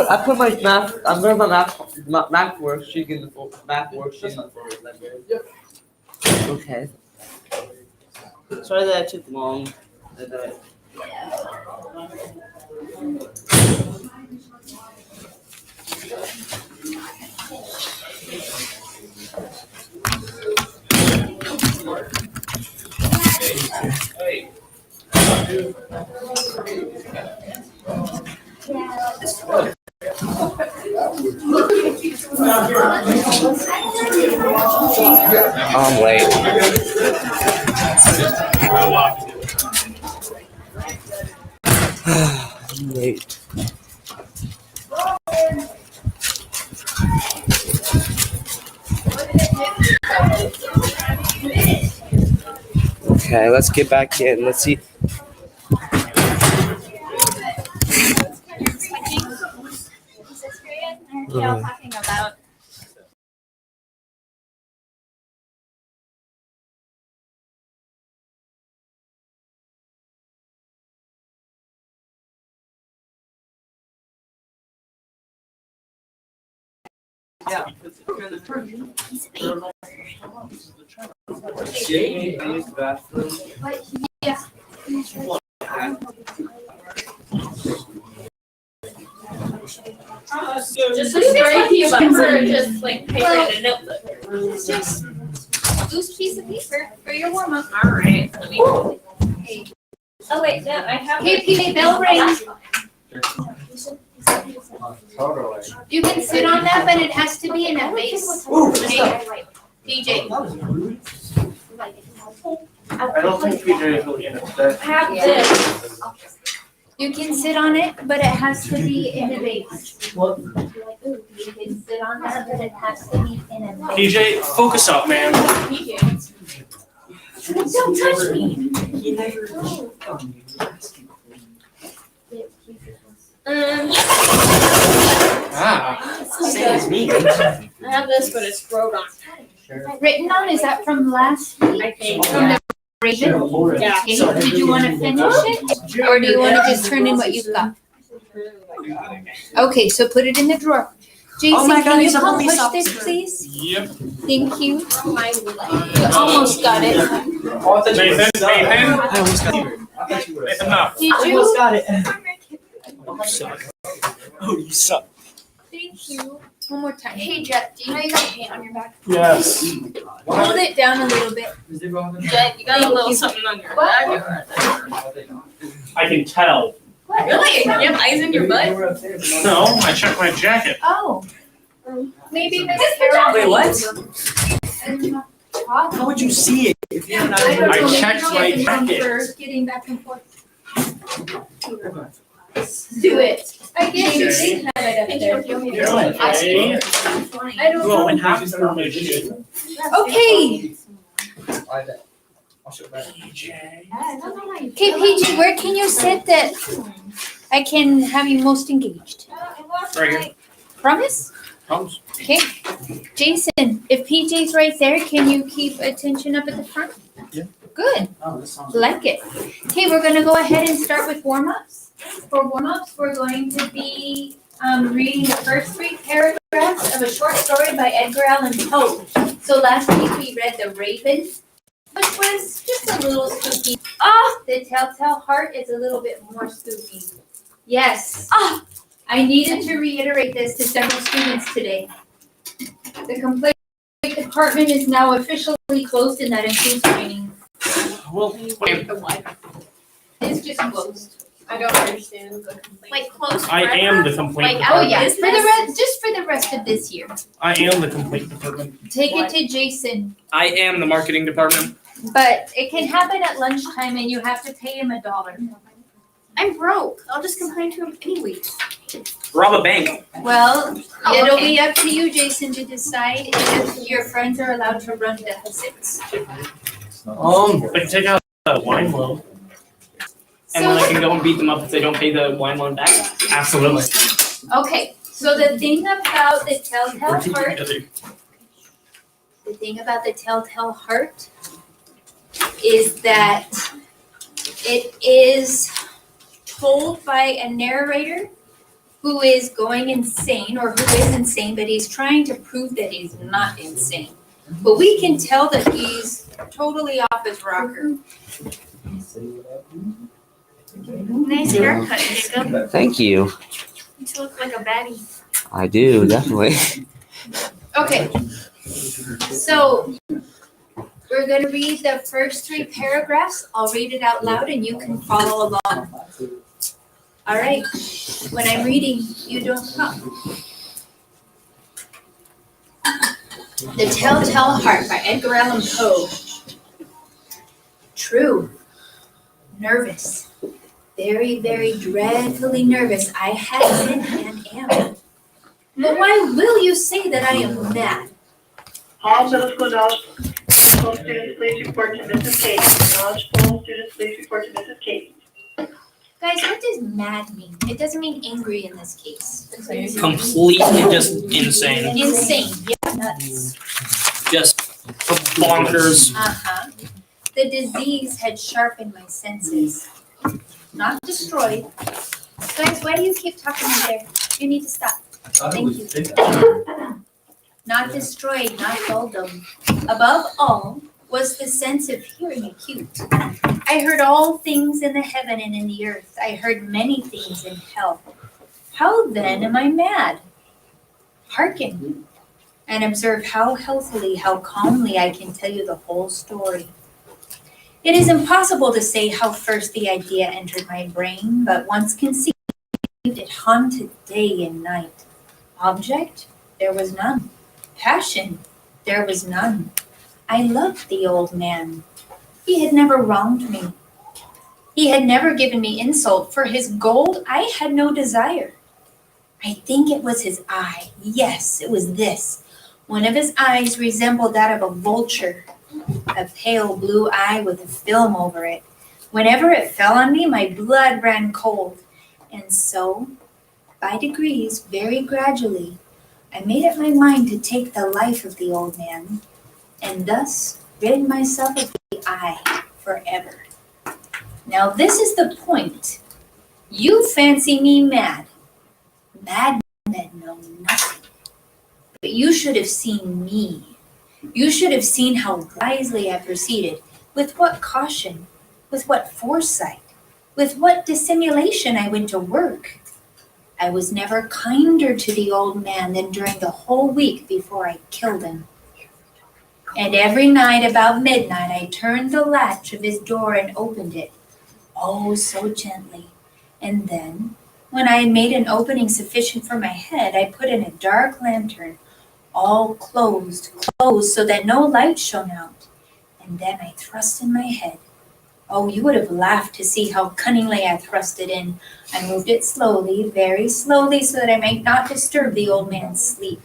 I put my math. I'm gonna put math worksheet in the math worksheet in the folder. Yep. Okay. Sorry that I took long. Hey. I'm late. I'm late. Okay, let's get back in. Let's see. Y'all talking about Yeah. just a spray paper or just like paper and a notebook? It's just a loose piece of paper for your warm up. All right. Let me. Oh wait, no, I have. Hey, PJ, bell ring. Totally. You can sit on that, but it has to be in a vase. Okay? PJ. I don't think PJ is really in it. I have this. You can sit on it, but it has to be in a vase. What? You can sit on that, but it has to be in a vase. PJ, focus up, man. Don't touch me. Same as me. I have this, but it's wrote on. Written on, is that from last week? I think. From the Raven? Yeah. Okay, did you wanna finish it, or do you wanna just turn in what you've got? Okay, so put it in the drawer. Jason, my God, can you he's a come police push this, officer. please? Yep. Thank you. You almost got it. Nathan, enough. Did you? got it. Oh, you suck. Thank you. One more time. Hey Jet, do you know you got paint on your back? Yes. Hold it down a little bit. Jet, you got a little something on your back. I can tell. What? Really? You have eyes in your butt? No, I checked my jacket. Oh. Maybe Miss Just Carol. Wait, what? How would you see it if you're not? I don't know, maybe checked she my has a name jacket. for getting back and forth. Do it. I guess you did have it up there. Okay. I don't know. and half is permission. Okay. I'll show back. Okay, PG, where can you sit that I can have you most engaged? Right here. Promise? Comes. Okay. Jason, if PJ's right there, can you keep attention up at the front? Yeah. Good. Oh, this sounds. Like it. Okay, we're gonna go ahead and start with warm-ups. For warm-ups, we're going to be reading the first 3 paragraphs of a short story by Edgar Allan Poe. So last week we read The Raven, which was just a little spooky. The Telltale Heart is a little bit more spooky. Yes. I needed to reiterate this to several students today. The complaint department is now officially closed, and that includes training. Well, wait. It's just closed. I don't understand the complaint. Like closed I forever? am the complaint Like, oh department. yeah, for the rest, just for the rest of this year. I am the complaint department. Take it to Jason, I am the marketing department. but it can happen at lunchtime and you have to pay him $1. I'm broke. I'll just complain to him anyways. Rob a bank. Well, Oh, it'll okay. be up to you, Jason, to decide if your friends are allowed to run deficits. I can take out the wine loan. And then I can go and beat them up if they don't pay the wine loan back. Absolutely. Okay, so the thing about the Telltale We're teaching Heart, together. the thing about the Telltale Heart is that it is told by a narrator who is going insane, or who is insane, but he's trying to prove that he's not insane. But we can tell that he's totally off his rocker. Nice haircut, Jacob. Thank you. You look like a baddie. I do, definitely. Okay, so we're gonna read the first 3 paragraphs. I'll read it out loud and you can follow along. All right, when I'm reading, you don't come. The Telltale Heart by Edgar Allan Poe. True. Nervous. Very, very dreadfully nervous. I have been and am. But why will you say that I am mad? All middle school students, please report to Mrs. Casey. Knowledgeable students, please report to Mrs. Casey. Guys, what does mad mean? It doesn't mean angry in this case. Completely just insane. Insane, yeah, nuts. Just bonkers. Uh-huh. The disease had sharpened my senses. Not destroyed. Guys, why do you keep talking in there? You need to stop. Thank you. Not destroyed, not dulled them. Above all was the sense of hearing acute. I heard all things in the heaven and in the earth. I heard many things in hell. How then am I mad? Hearken and observe how healthily, how calmly I can tell you the whole story. It is impossible to say how first the idea entered my brain, but once conceived, it haunted day and night. Object? There was none. Passion? There was none. I loved the old man. He had never wronged me. He had never given me insult. For his gold, I had no desire. I think it was his eye. Yes, it was this. One of his eyes resembled that of a vulture, a pale blue eye with a film over it. Whenever it fell on me, my blood ran cold. And so, By degrees, very gradually, I made up my mind to take the life of the old man, and thus rid myself of the eye forever. Now this is the point. You fancy me mad. Mad men know nothing. But you should have seen me. You should have seen how wisely I proceeded, with what caution, with what foresight, with what dissimulation I went to work. I was never kinder to the old man than during the whole week before I killed him. And every night about midnight I turned the latch of his door and opened it, oh so gently. And then, when I had made an opening sufficient for my head, I put in a dark lantern, all closed so that no light shone out. And then I thrust in my head. Oh, you would have laughed to see how cunningly I thrust it in. I moved it slowly, very slowly, so that I might not disturb the old man's sleep.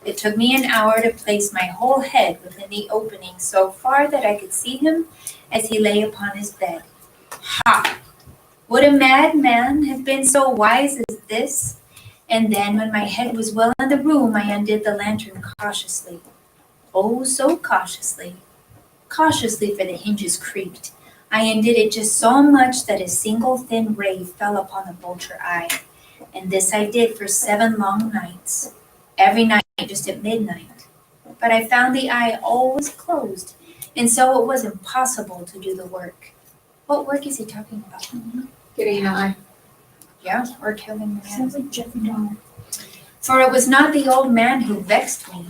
It took me an hour to place my whole head within the opening so far that I could see him as he lay upon his bed. Ha! Would a madman have been so wise as this? And then, when my head was well in the room, I undid the lantern cautiously. Oh, so cautiously. Cautiously, for the hinges creaked. I undid it just so much that a single thin ray fell upon the vulture eye. And this I did for 7 long nights. Every night just at midnight. But I found the eye always closed, and so it was impossible to do the work. What work is he talking about? Getting an eye. Yeah, or killing the man. Sounds like Jeffrey Dahmer. For it was not the old man who vexed me,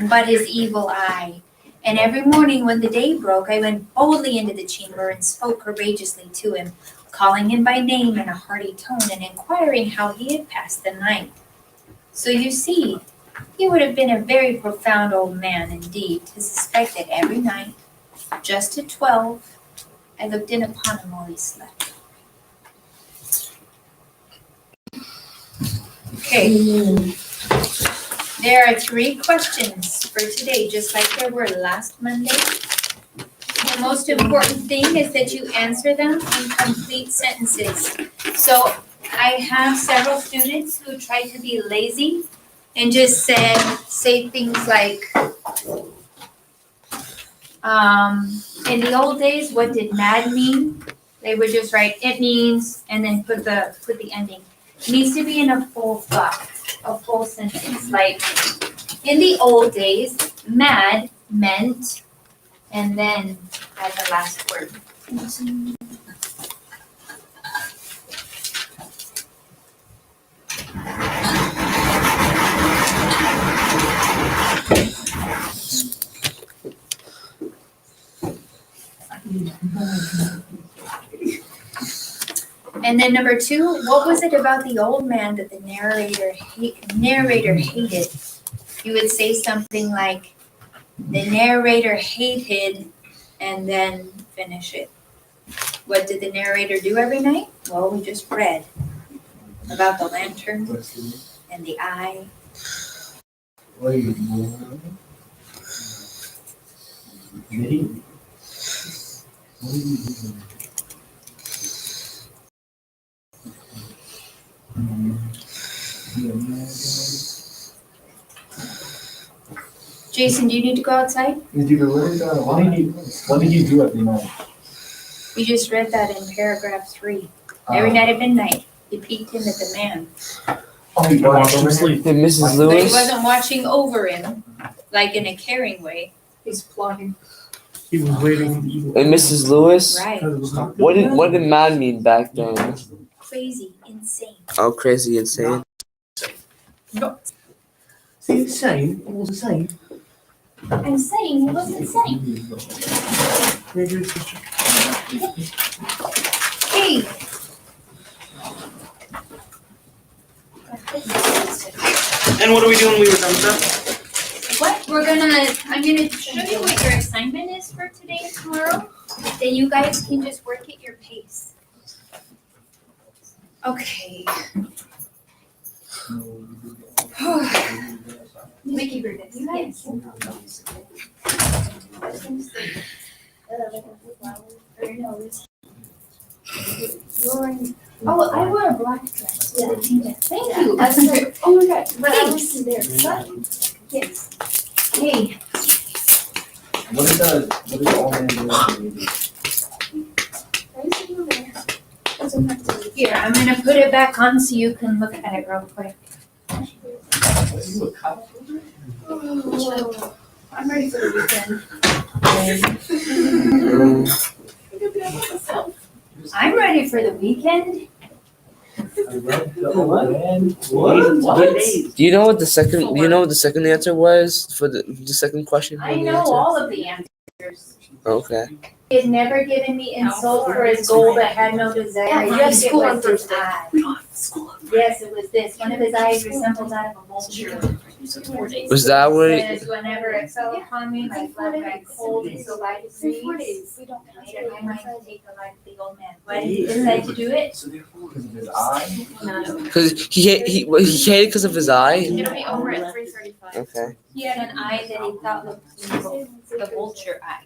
but his evil eye. And every morning when the day broke, I went boldly into the chamber and spoke courageously to him, calling him by name in a hearty tone and inquiring how he had passed the night. So you see, he would have been a very profound old man indeed to suspect that every night, just at 12, I looked in upon him while he slept. Okay. There are 3 questions for today, just like there were last Monday. The most important thing is that you answer them in complete sentences. So I have several students who try to be lazy and just say things like, in the old days, what did mad mean? They would just write, it means, and then put the ending. It needs to be in a full thought, a full sentence. Like, in the old days, mad meant, and then add the last word. And then number 2, what was it about the old man that the narrator hated? You would say something like, the narrator hated, and then finish it. What did the narrator do every night? Well, we just read about the lantern and the eye. Jason, do you need to go outside? What did you do every night? We just read that in paragraph 3. Every night at midnight, he peeked in at the man. Oh, you watched him sleep. Hey, Mrs. But he Lewis? wasn't watching over him, like in a caring way. He's plotting. He was waiting for the evil. Hey, Mrs. Lewis? Right. What did mad mean back then? Crazy, insane. Oh, crazy, insane. See, insane. It was insane. I'm saying he was insane. Hey. And what are we doing when we were done with that? What I'm gonna show you what your assignment is for today and tomorrow. Then you guys can just work at your pace. Okay. Mickey Brutus, yes. Or no, you're Oh, I wore a black dress. Yeah. Thank you. That's great. Oh my god. But I was there. Yes. Hey. What is the old man doing? Here, I'm gonna put it back on so you can look at it real quick. Oh, I'm ready for the weekend. I'm ready for the weekend. Do you know what the second? Do you know what the second answer was for the second question? for I the know answer? all of the answers. Okay. He had never given me insult for his goal but had no desire. Yeah, you I have think it school was on his Thursday. eye. We don't have school. Yes, it was this. One of his eyes resembles that of a vulture. 4 days. Was that what? Says whenever it fell upon me, my blood ran cold and so light as 4 freeze. days. We don't I made up my mind to take the life of the old man. Why did he decide to do it? Because of his eye? Because he hated because of his eye. It'll be over at 3:35. Okay. He had an eye that he thought looked evil, the vulture eye.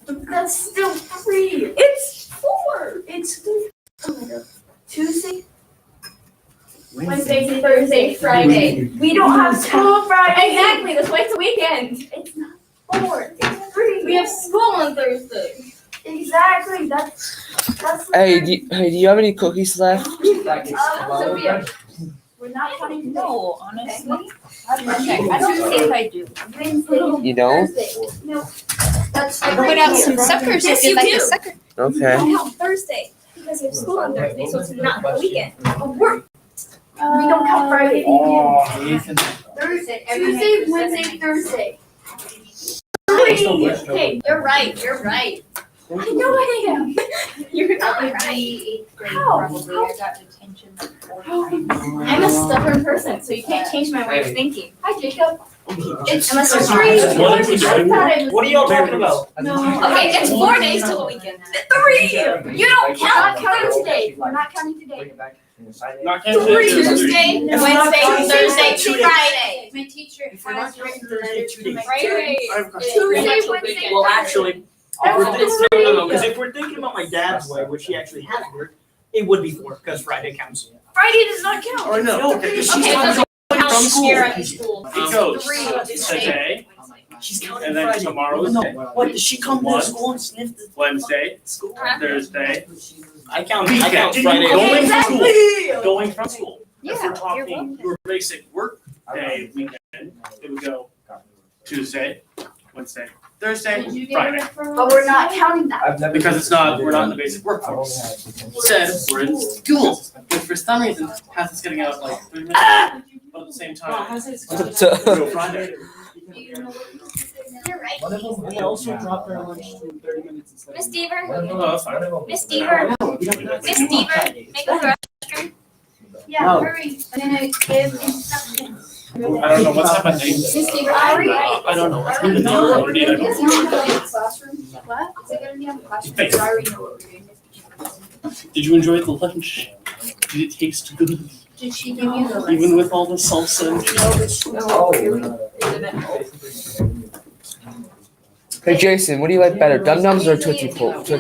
That's still 3. It's 4. It's 3. Tuesday, Wednesday, Thursday, Friday. We don't have school Friday. Exactly. That's why it's a weekend. It's not 4. It's 3. We have school on Thursday. Exactly. That's. Hey, do you have any cookies left? Sophia, we're not counting today. No, honestly, I don't think I do. Wednesday, You don't? Thursday. No. That's Put out some suckers Yes, if you'd you like do. a sucker. Okay. No, Thursday. Because we have school on Thursday, so it's not the weekend. Of work. We don't count Friday. Thursday. Tuesday, Wednesday, Thursday. 3. Okay, you're right. You're right. I know I am. You're not right. Eighth grade, How? probably. I got detention like 4 times. I'm a stubborn person, so you can't change my way of thinking. Hi, Jacob. It's unless there's 3. What are y'all talking about? Okay, it's 4 days till the weekend. 3. You don't count. We're not counting today. We're not counting today. Not 3 Tuesday, Wednesday, Thursday, Friday. My teacher If we're not has counting written Thursday, letters 2 to days. my Friday. Tuesday, Wednesday, Well, actually, That's no, because if we're thinking about my dad's way, which he actually has worked, it would be 4, because Friday counts. Friday does not count. Or no, because she's Okay, it doesn't counting count from school. here at the school. It goes 3 today, She's counting and then Friday. tomorrow's No, day. what, does she come to One. school and sniff the Wednesday, school? Thursday. I count Weekend. Friday. Going from school. Exactly. Going from school. If Yeah, we're you're talking welcome. your basic work day weekend, it would go Tuesday, Wednesday, Thursday, Friday. But we're not counting that. I've never. Because we're not in the basic workforce. Instead, we're in school, which for some reason has us getting out like 30 minutes, but at the same time, go Friday. You're right. One of them, They also dropped our lunch to 30 minutes instead. Miss Deaver, Oh, that's fine. Miss Deaver, Miss Deaver, make a restroom. Yeah, hurry. I'm gonna give instructions. I don't know what's happening. Miss Deaver, hurry. I don't know what's happening. I already Is it know. gonna be on the classroom? What? Is it gonna be on the classroom? Face. I already know what we're doing. Did you enjoy the lunch? Did it taste good? Did she give you the list? Even with all the salsa and cheese? Hey Jason, what do you like better, Dum Dums or Tootsie Pops?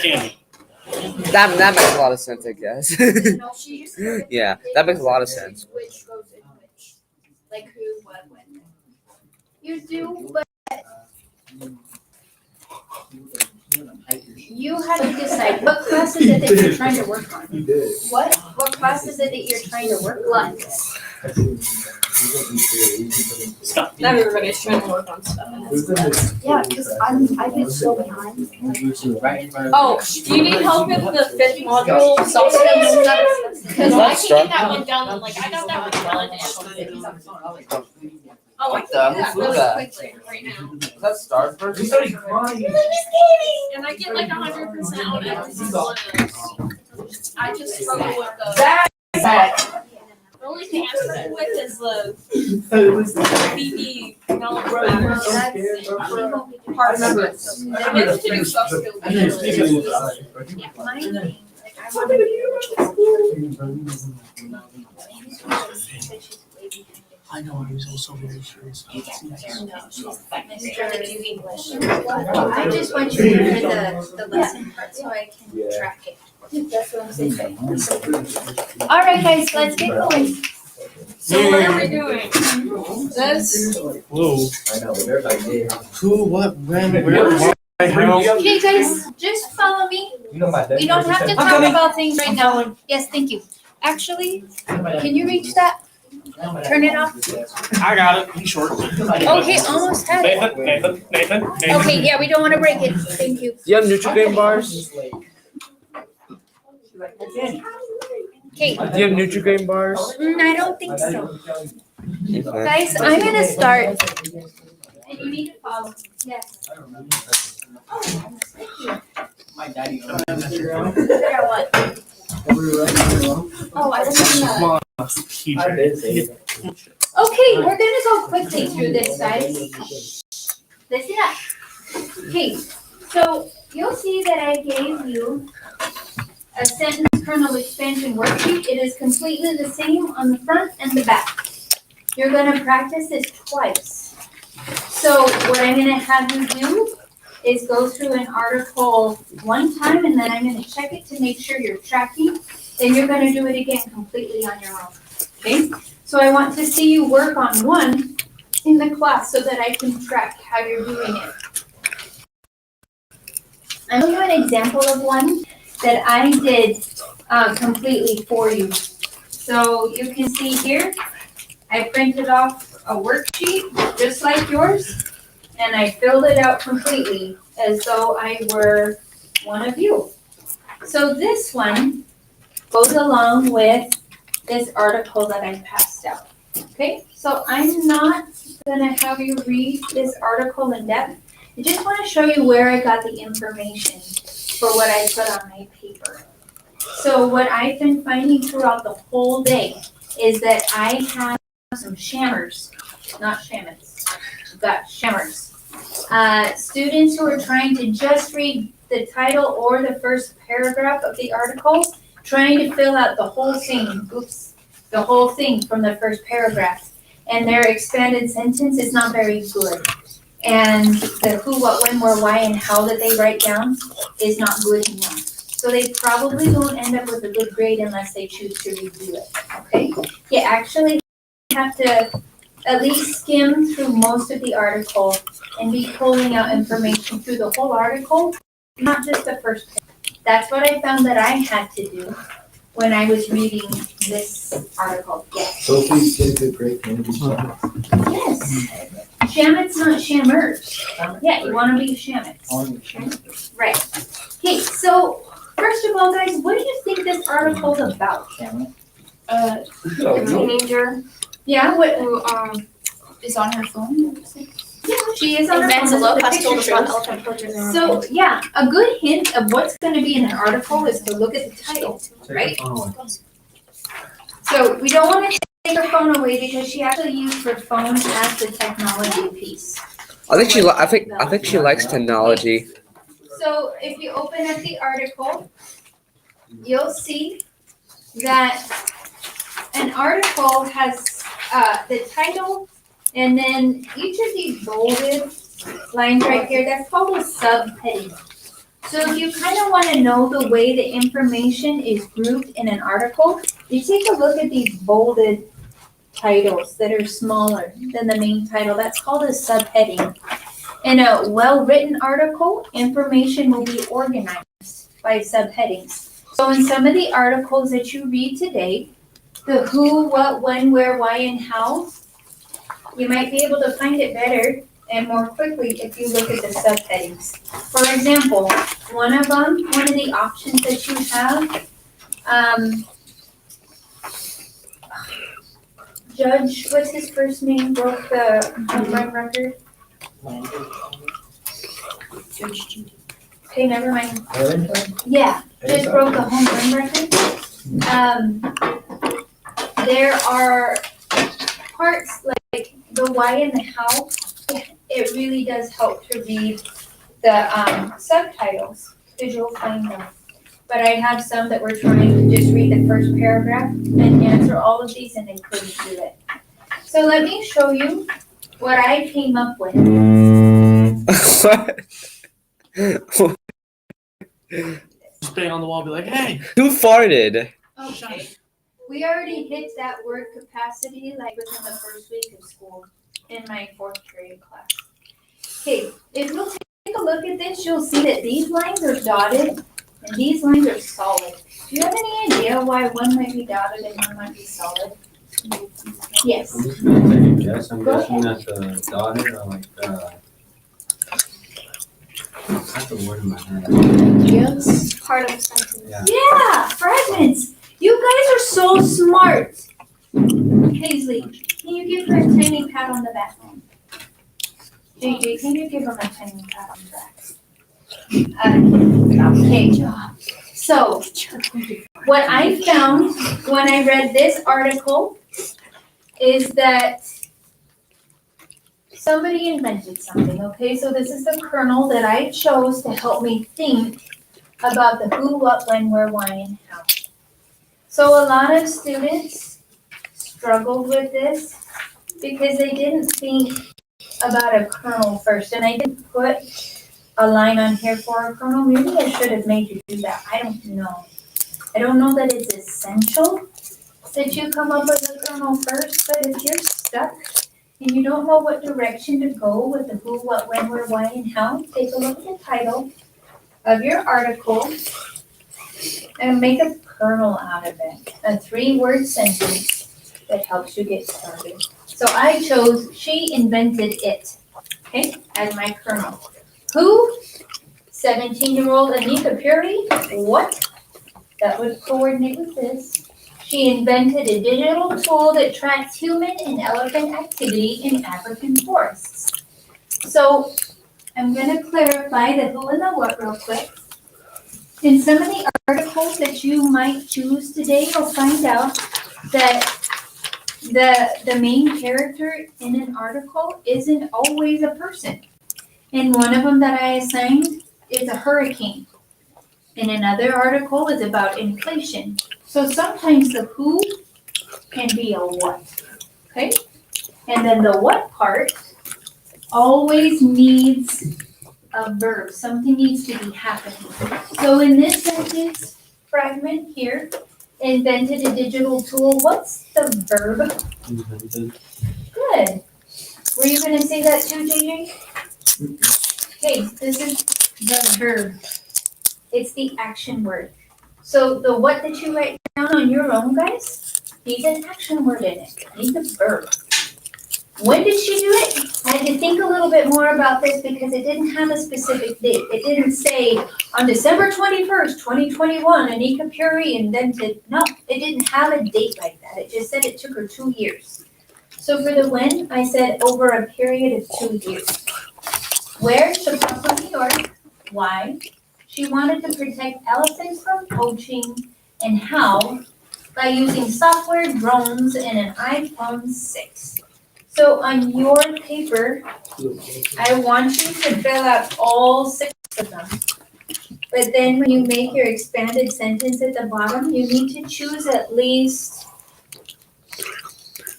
Candy. That makes a lot of sense, I guess. No, she just. Yeah, that makes a lot of sense. Which goes in which. Like who, what, when. You do, but you had to decide what class is it that you're trying to work on? He did. What class is it that you're trying to work on? Stop. Not everybody's trying to work on stuff. Yeah, because I get so behind. Oh, do you need help with the 5th module self study? Because I can get that one done, and like, I got that one done. Oh, I can do that really quickly right now. Is that Starburst? He started crying. And I get like 100% on every single one of those. I just struggle with the. The only thing I struggle with is the BB knowledge matters. Hard numbers. I'm able to do soft skills. Yeah, my thing, like I want to I know, I was also very curious. No, she's Mr. English. I just want you to hear the lesson part so I can track it. That's what I'm saying. All right, guys, let's get going. So what are we doing? This? Whoa. I know, they're like, yeah. Who, what, when, where? Okay, guys, just follow me. You know my dad. We don't have to talk about things right now. Yes, thank you. Actually, can you reach that? Turn it off. I got it. He's short. Okay, almost had it. Nathan. Okay, yeah, we don't want to break it. Thank you. Do you have Nutrigrain bars? Okay, Do you have Nutrigrain bars? I don't think so. Okay. Guys, I'm gonna start. And you need to follow. Yes. My daddy. Figure out what? Oh, I don't know. Okay, we're gonna go quickly through this, guys. Listen up. Okay, so you'll see that I gave you a sentence kernel expansion worksheet. It is completely the same on the front and the back. You're gonna practice this twice. So what I'm gonna have you do is go through an article one time, and then I'm gonna check it to make sure you're tracking. Then you're gonna do it again completely on your own, okay? So I want to see you work on one in the class so that I can track how you're doing it. I'll give you an example of one that I did completely for you. So you can see here, I printed off a worksheet just like yours, and I filled it out completely as though I were one of you. So this one goes along with this article that I passed out. Okay, so I'm not gonna have you read this article in depth. I just want to show you where I got the information for what I put on my paper. So what I've been finding throughout the whole day is that I have some shammers, not shamets. I've got shammers. Students who are trying to just read the title or the first paragraph of the article, trying to fill out the whole thing, the whole thing from the first paragraph. And their expanded sentence is not very good. And the who, what, when, where, why, and how that they write down is not good enough. So they probably won't end up with a good grade unless they choose to redo it, okay? You actually have to at least skim through most of the article and be pulling out information through the whole article, not just the first paragraph. That's what I found that I had to do when I was reading this article. Yes. So if we get a good grade, can we be Yes. Shamets, not shammers. Yeah, you want to be shamets. Right. Okay, so first of all, guys, what do you think this article's about? A teenager Yeah, what? who is on her phone. Yeah, she is on her Invents a phone. low The cost picture tool to spot shows. elephant poachers around. So, yeah, a good hint of what's going to be in an article is to look at the title, right? So we don't want to take her phone away because she actually used her phone as the technology piece. I think she likes technology. So if you open up the article, you'll see that an article has the title, and then each of these bolded lines right here, that's called a subheading. So if you kind of want to know the way the information is grouped in an article, you take a look at these bolded titles that are smaller than the main title. That's called a subheading. In a well-written article, information will be organized by subheadings. So in some of the articles that you read today, the who, what, when, where, why, and how, you might be able to find it better and more quickly if you look at the subheadings. For example, one of the options that you have, Judge, what's his first name, broke the home run record? Okay, never mind. Yeah, just broke the home run record. There are parts like the why and the how. It really does help to read the subtitles because you'll find them. But I have some that were trying to just read the first paragraph and answer all of these, and they couldn't do it. So let me show you what I came up with. Just bang on the wall, be like, hey. Who farted? Okay. We already hit that word capacity like within the first week of school in my 4th period class. Okay, if you'll take a look at this, you'll see that these lines are dotted and these lines are solid. Do you have any idea why one might be dotted and one might be solid? Yes. I'm just gonna take a guess. I'm guessing that the dotted are like I have the word in my head. Yes. Part of the sentence. Yeah. Yeah, fragments. You guys are so smart. Paisley, can you give her a tiny pat on the back? JJ, can you give him a tiny pat on the back? Okay, job. So, what I found when I read this article is that somebody invented something, okay? So this is the kernel that I chose to help me think about the who, what, when, where, why, and how. So a lot of students struggled with this because they didn't think about a kernel first. And I didn't put a line on here for a kernel. Maybe I should have made you do that. I don't know. I don't know that it's essential that you come up with a kernel first, but if you're stuck and you don't know what direction to go with the who, what, when, where, why, and how, take a look at the title of your article and make a kernel out of it. A 3-word sentence that helps you get started. So I chose she invented it, okay, as my kernel. Who? 17-year-old Anika Puri. What? That would coordinate with this. She invented a digital tool that tracks human and elephant activity in African forests. So I'm going to clarify the who and the what real quick. In some of the articles that you might choose today, you'll find out that the main character in an article isn't always a person. And one of them that I assigned is a hurricane. And another article is about inflation. So sometimes the who can be a what, okay? And then the what part always needs a verb. Something needs to be happening. So in this sentence fragment here, invented a digital tool. What's the verb? Invented. Good. Were you gonna say that too, JJ? Okay, this is the verb. It's the action word. So the what that you write down on your own, guys, needs an action word in it. Needs a verb. When did she do it? I had to think a little bit more about this because it didn't have a specific date. It didn't say on December 21st, 2021, Anika Puri invented. No, it didn't have a date like that. It just said it took her 2 years. So for the when, I said over a period of 2 years. Where? Chicago, New York. Why? She wanted to protect elephants from poaching. And how? By using software, drones, and an iPhone 6. So on your paper, I want you to fill out all 6 of them. But then when you make your expanded sentence at the bottom, you need to choose at least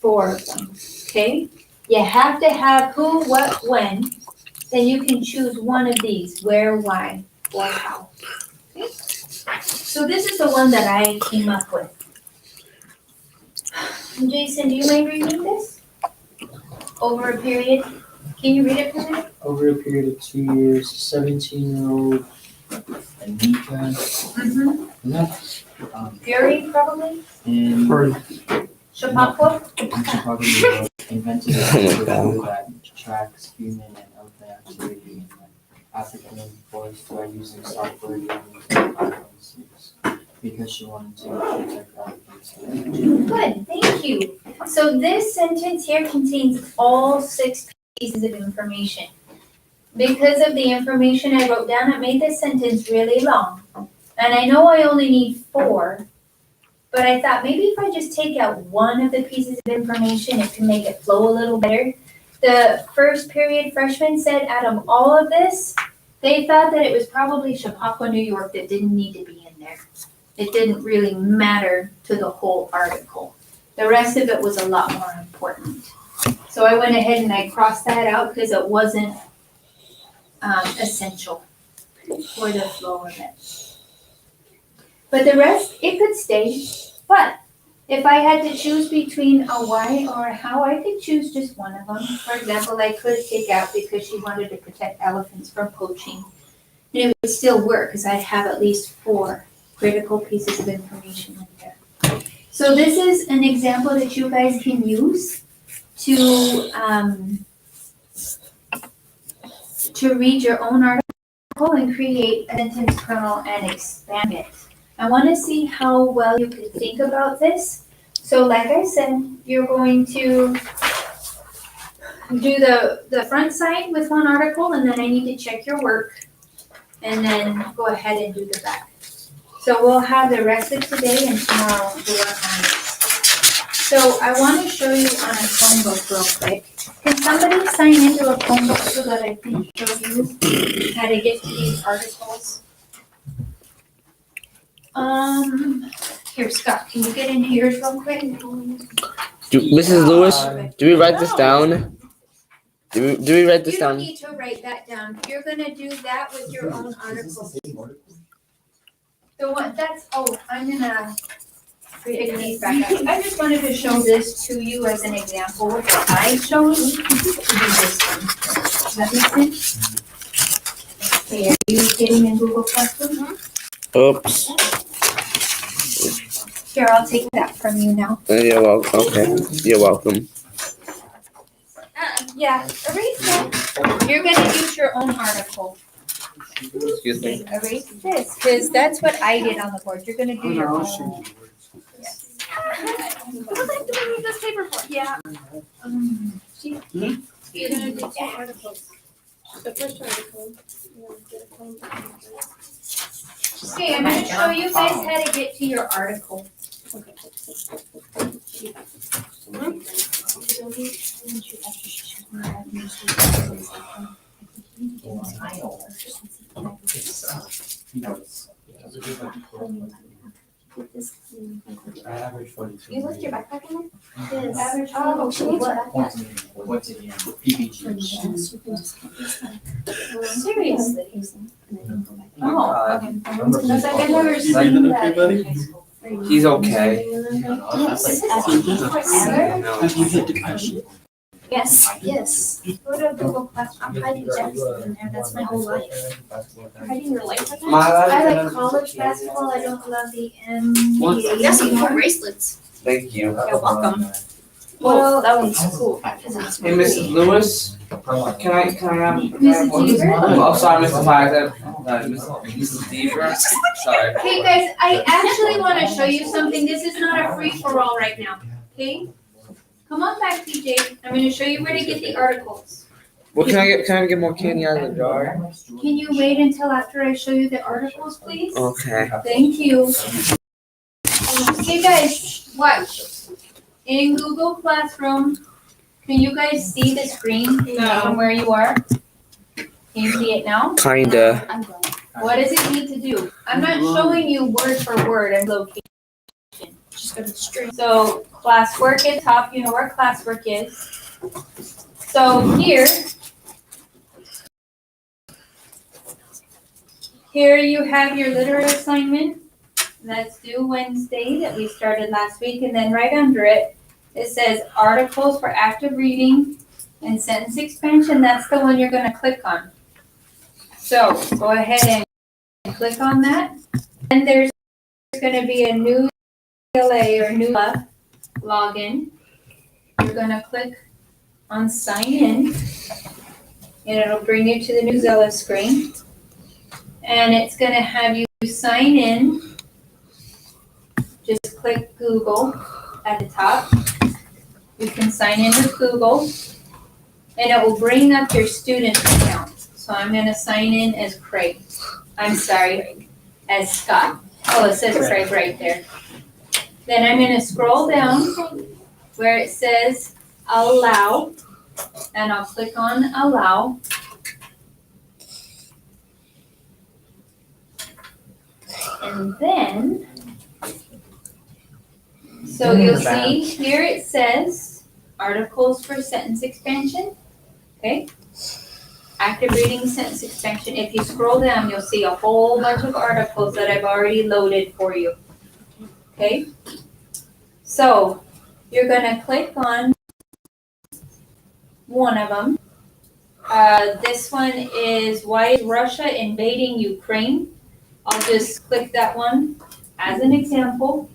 4 of them, okay? You have to have who, what, when. Then you can choose one of these, where, why, or how. Okay? So this is the one that I came up with. Jason, do you mind reading this? Over a period, can you read it for me? Over a period of 2 years, 17-year-old Anika, and that's, Fury, probably? in Chappaqua? Chicago, New York, invented a tool that tracks human and elephant activity in African forests by using software drones and iPhone 6 because she wanted to protect elephants. Good, thank you. So this sentence here contains all 6 pieces of information. Because of the information I wrote down, it made this sentence really long. And I know I only need 4, but I thought maybe if I just take out one of the pieces of information, it can make it flow a little better. The first period freshman said out of all of this, they thought that it was probably Chappaqua, New York that didn't need to be in there. It didn't really matter to the whole article. The rest of it was a lot more important. So I went ahead and I crossed that out because it wasn't essential for the flow of it. But the rest, it could stay, but if I had to choose between a why or a how, I could choose just one of them. For example, I could take out because she wanted to protect elephants from poaching. And it would still work because I'd have at least 4 critical pieces of information in there. So this is an example that you guys can use to read your own article and create a sentence kernel and expand it. I want to see how well you can think about this. So like I said, you're going to do the front side with one article, and then I need to check your work, and then go ahead and do the back. So we'll have the rest of today and tomorrow to work on this. So I want to show you on a Chromebook real quick. Can somebody sign into a Chromebook so that I can show you how to get to these articles? Here, Scott, can you get into yours real quick? Mrs. Lewis, do we write this down? Do we write this You don't down? need to write that down. You're gonna do that with your own article. The one, I'm gonna take these back up. I just wanted to show this to you as an example. What I showed to do this one. Does that make sense? Okay, are you getting in Google Classroom? Oops. Here, I'll take that from you now. You're welcome. Okay. You're welcome. Yeah, erase that. You're gonna use your own article. Excuse me. Erase this, because that's what I did on the board. You're gonna do your own. Yes. What was I doing with this paper for? Yeah. You're gonna do 2 articles. The first article. Okay, I'm gonna show you guys how to get to your article. Average 42. You left your backpack in there? Yes. Average. Oh, she needs your What's backpack. in here? What's in here? PPG. Seriously? Oh, okay. Because I've never Like seen the that. buddy? He's okay. Yes, yes. Go to Google Classroom. I'm hiding Jackson in there, that's my whole life. You're hiding your life right now? My I life. like college basketball. I don't love the NBA. That's some cool bracelets. Thank you. You're welcome. Well, That one's cool. Hey, Mrs. Lewis, can I have? Mrs. Deaver? Oh, sorry, Mr. Pyatt. Mrs. Deaver. Sorry. Okay, guys, I actually want to show you something. This is not a free-for-all right now, okay? Come on back, PJ. I'm going to show you where to get the articles. Well, can I get more candy out of the jar? Can you wait until after I show you the articles, please? Okay. Thank you. Okay, guys, watch. In Google Classroom, can you guys see the screen from where you are? Can you see it now? Kinda. What does it need to do? I'm not showing you word for word and location. Just go to the street. So classwork at top, you know where classwork is. So here you have your literate assignment. That's due Wednesday that we started last week. And then right under it, it says articles for active reading and sentence expansion. That's the one you're going to click on. So go ahead and click on that. And there's going to be a new LA or new login. You're going to click on sign in, and it'll bring you to the new Zella screen. And it's going to have you sign in. Just click Google at the top. You can sign in with Google, and it will bring up your student account. So I'm going to sign in as Craig. I'm sorry, as Scott. Oh, it says Craig right there. Then I'm going to scroll down where it says allow, and I'll click on allow. And then, so you'll see here it says articles for sentence expansion, okay? Active reading sentence expansion. If you scroll down, you'll see a whole bunch of articles that I've already loaded for you, okay? So you're gonna click on one of them. This one is why is Russia invading Ukraine? I'll just click that one as an example.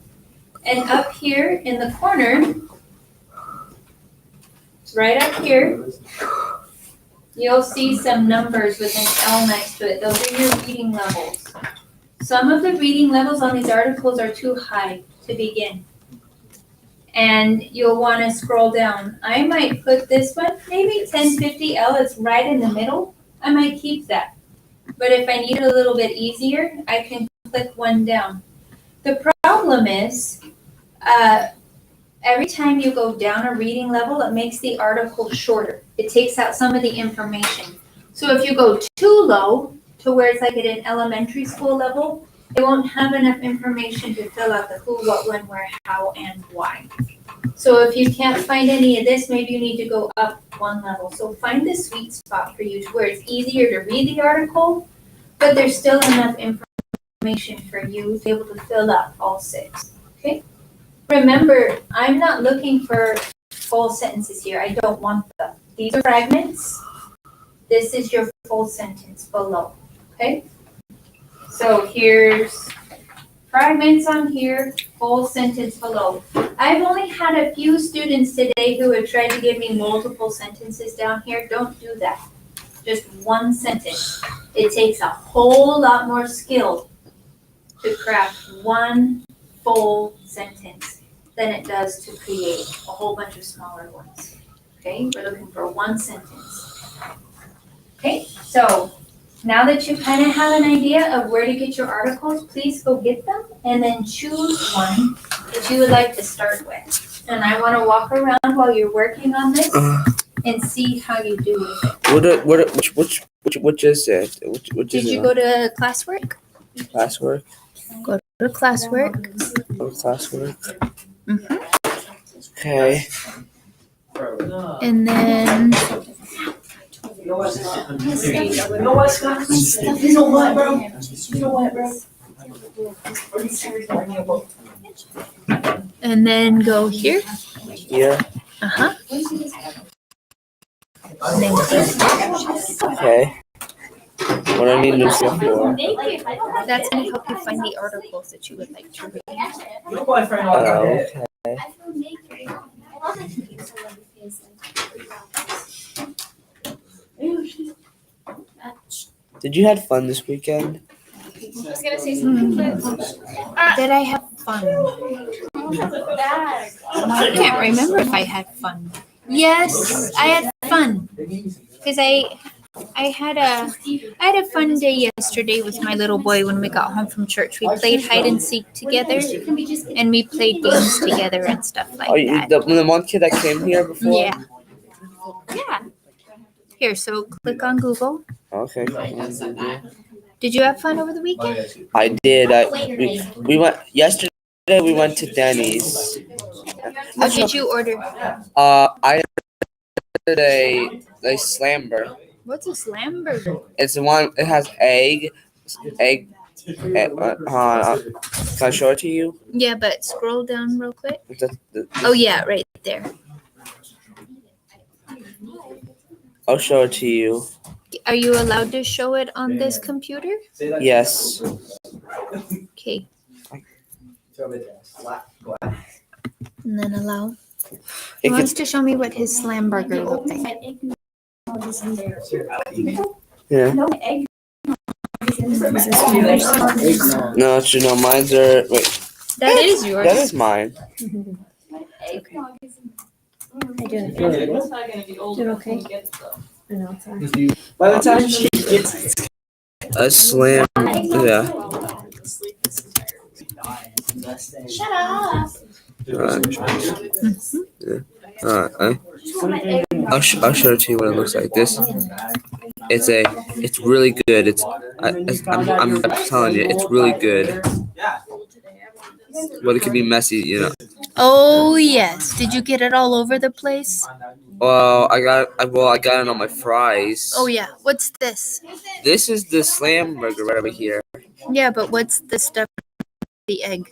And up here in the corner, right up here, you'll see some numbers with an L next to it. Those are your reading levels. Some of the reading levels on these articles are too high to begin. And you'll want to scroll down. I might put this one, maybe 1050L, it's right in the middle. I might keep that. But if I need it a little bit easier, I can click one down. The problem is, every time you go down a reading level, it makes the article shorter. It takes out some of the information. So if you go too low to where it's like at an elementary school level, it won't have enough information to fill out the who, what, when, where, how, and why. So if you can't find any of this, maybe you need to go up one level. So find the sweet spot for you to where it's easier to read the article, but there's still enough information for you to be able to fill out all 6, okay? Remember, I'm not looking for full sentences here. I don't want them. These are fragments. This is your full sentence below, okay? So here's fragments on here, full sentence below. I've only had a few students today who have tried to give me multiple sentences down here. Don't do that. Just one sentence. It takes a whole lot more skill to craft one full sentence than it does to create a whole bunch of smaller ones. Okay, we're looking for one sentence. Okay, so now that you kind of have an idea of where to get your articles, please go get them and then choose one that you would like to start with. And I want to walk around while you're working on this and see how you do with it. Which is it? Which Did is you it? go to classwork? Classwork? Go to classwork. Oh, classwork. Mhm. Okay. And then You know what, Scott? You know what, Scott? You know what, bro? You know what, bro? Are you serious? Bring me a book. and then go here. Here. Uh-huh. And then click. Okay. What do I need to see for? That's gonna help you find the articles that you would like to read. Your boyfriend Okay. Did you have fun this weekend? I was gonna say something, but Did I have fun? I can't remember if I had fun. Yes, I had fun. Because I had a fun day yesterday with my little boy when we got home from church. We played hide and seek together, and we played games together and stuff like Oh, you, that. the one kid that came here before? Yeah. Yeah. Here, so click on Google. Okay. Did you have fun over the weekend? I did. We went yesterday. We went to Denny's. What did you order? I ordered a slamber. What's a slam burger? It's the one. It has egg. Can I show it to you? Yeah, but scroll down real quick. The- Oh yeah, right there. I'll show it to you. Are you allowed to show it on this computer? Yes. Okay. And then allow. He It wants could, to show me what his slam burger looked like. yeah. No, mine's are. Wait, That is yours. that is mine. I do. You're okay? I know, sorry. By the time she gets A slam. Yeah. shut up. I'll show it to you what it looks like. It's really good. I'm telling you, it's really good. But it can be messy, Oh yes. Did you get it all over the place? Well, I got it on my fries. Oh yeah. What's this? This is the slam burger right over here. Yeah, but what's the stuff? The egg.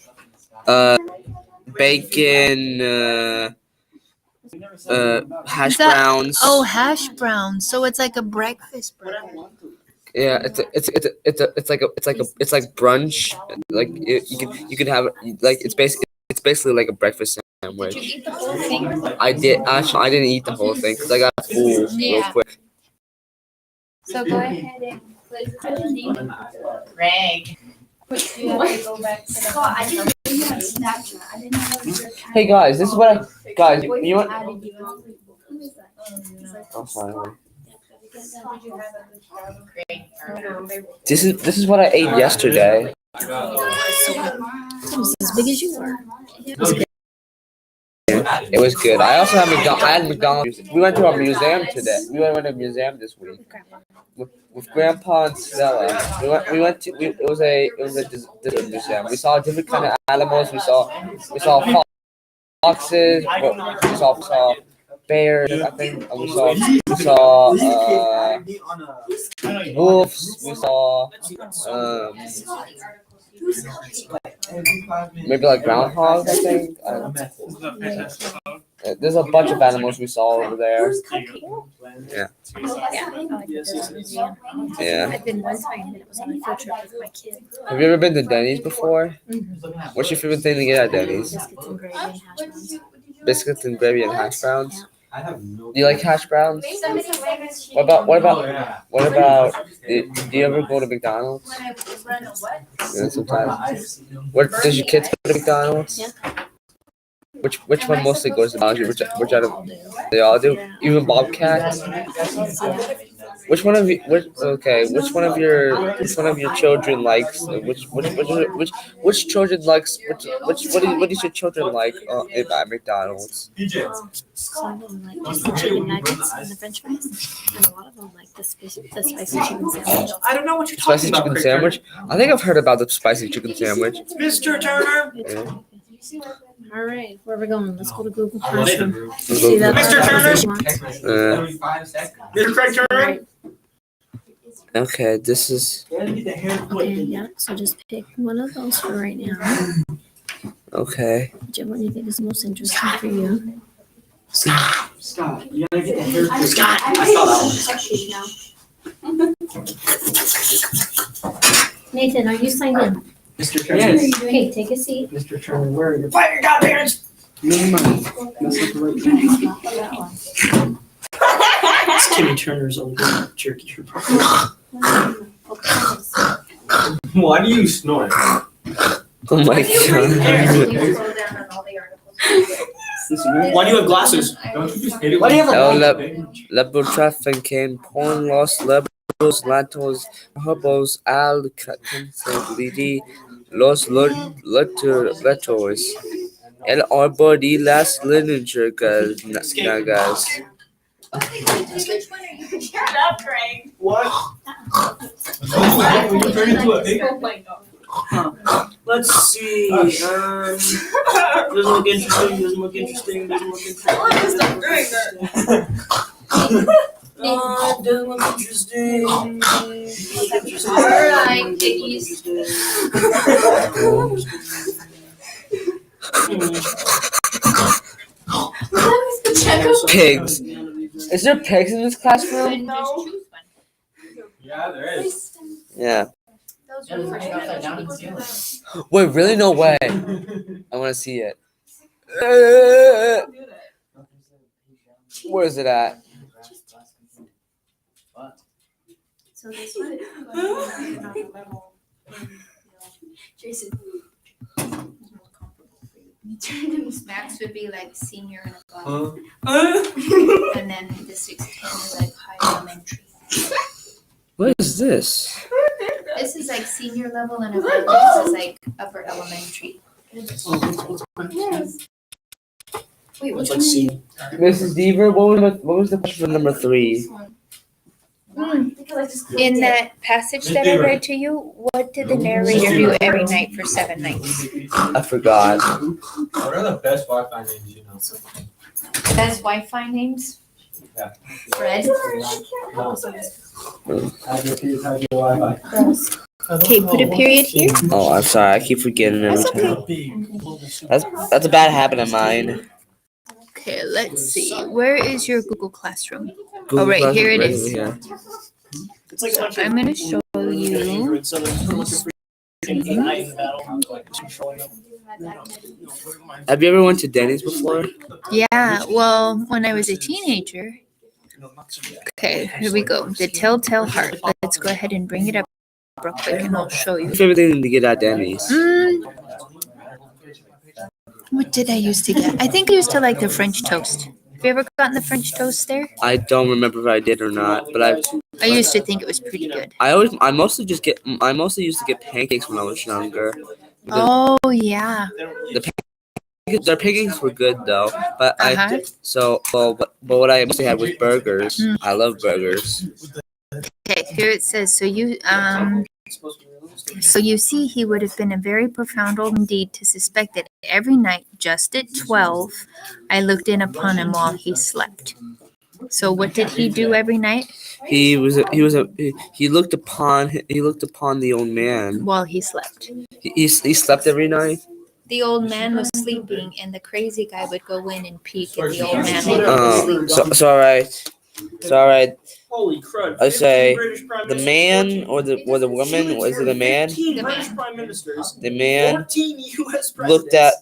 Bacon, hash Is that- browns. Oh, hash browns. So it's like a breakfast burger. Yeah, it's like brunch. Like you can have it like it's basically like a breakfast Did sandwich. you eat the whole thing? I didn't eat the whole thing because I got full real Yeah. quick. So go ahead and click. Greg. You have to go back to the. I didn't know you had Snapchat. I didn't know you were. Hey guys, this is what guys, you want? Added you. I'm sorry. Did you have a good job? This is what I ate yesterday. It was as big as you were. It was good. I also had McDonald's. We went to a museum today. We went to a museum this week with Grandpa and Stella. We went to. It was a different museum. We saw different kind of animals. We saw foxes. We saw bears. I think we saw wolves. We saw maybe like groundhogs. I think. There's a bunch of animals we saw over there. Yeah. Yeah. I've been one time and it was on a field trip with my kid. Have you ever been to Denny's before? What's your favorite thing to get at Denny's? Biscuits and gravy and hash browns. Biscuits and gravy and hash browns. Do Do you like hash browns? What about? Do you ever go to McDonald's? Yeah, sometimes. What does your kids go to McDonald's? Yeah. Which one mostly goes to McDonald's? Which out of they all do? Even Bobcat? Which one of your children likes which children likes what does your children like at McDonald's? Some of them like just the chicken nuggets and the french fries, and a lot of them like the spicy chicken sandwich. I don't know what you're talking Spicy about. chicken sandwich? I think I've heard about the spicy chicken sandwich. Mr. Turner. Yeah. All right, where are we going? Let's go to Google Well, Classroom. later. See that? Mr. Turner. Uh, Mr. Craig Turner. okay, this is Okay, yeah. So just pick one of those for right now. okay. Whichever one you think is most interesting for you. Scott, you gotta get the haircut. Scott, I saw that one. Nathan, are you signed in? Mr. Turner. Yes. Okay, take a seat. Mr. Turner, where are your Fire your godparents. money? That's like right. It's Timmy Turner's old jerky report. Why do you snort? Oh my god. Why do you have glasses? Don't you just hit it? Why do you have a Level traffic can porn lost levels latos hobos al catenability los letters el arbor de las literature nagas. Which one are you? Shut up, Greg. What? When you turn into a pig? Oh my God. Let's see. Doesn't look interesting. Doesn't look interesting. Doesn't look interesting. Stop doing Doesn't look interesting. Alright, piggies. Pigs. Is there pigs in this classroom? No. Yeah, there is. Yeah. Those were Upside down in the ceiling. Wait, really? No way. I want to see it. Where is it at? So this one. Jason. Max would be like senior and above. And then the 16 is like high elementary. What is this? This is like senior level and above. This is like upper elementary. Wait, which Let's one? see. Mrs. Deaver, what was the question for number 3? In that passage that I read to you, what did the narrator do every night for 7 nights? I forgot. What are the best Wi-Fi names you know? Best Wi-Fi names? Yeah. Fred? How's your kids? How's your Wi-Fi? Okay, put a period here. Oh, I'm sorry. I keep forgetting every That's time. okay. That's a bad habit of mine. Okay, let's see. Where is your Google Classroom? Google right, Classroom here it right is. over here. It's like a bunch I'm gonna show you. So there's a bunch of freaking AI in the battle. Controlling them. Have you ever went to Denny's before? Yeah, well, when I was a teenager. Okay, here we go. The Telltale Heart. Let's go ahead and bring it up real quick and I'll show you. What's your favorite thing to get at Denny's? What did I used to get? I think I used to like the French toast. Have you ever gotten the French toast there? I don't remember if I did or not, but I used to think it was pretty good. I mostly used to get pancakes when I was younger. Oh yeah. Their pancakes were good though, but but what I mostly had was burgers. I love burgers. Okay, here it says, so you see he would have been a very profound old indeed to suspect that every night, just at 12, I looked in upon him while he slept. So what did he do every night? He looked upon the old man while he slept. He slept every night. The old man was sleeping, and the crazy guy would go in and peek at the old man. All right. Holy crud. I say the man or the woman. Was it the man? The man. Prime ministers. The man 14 US looked at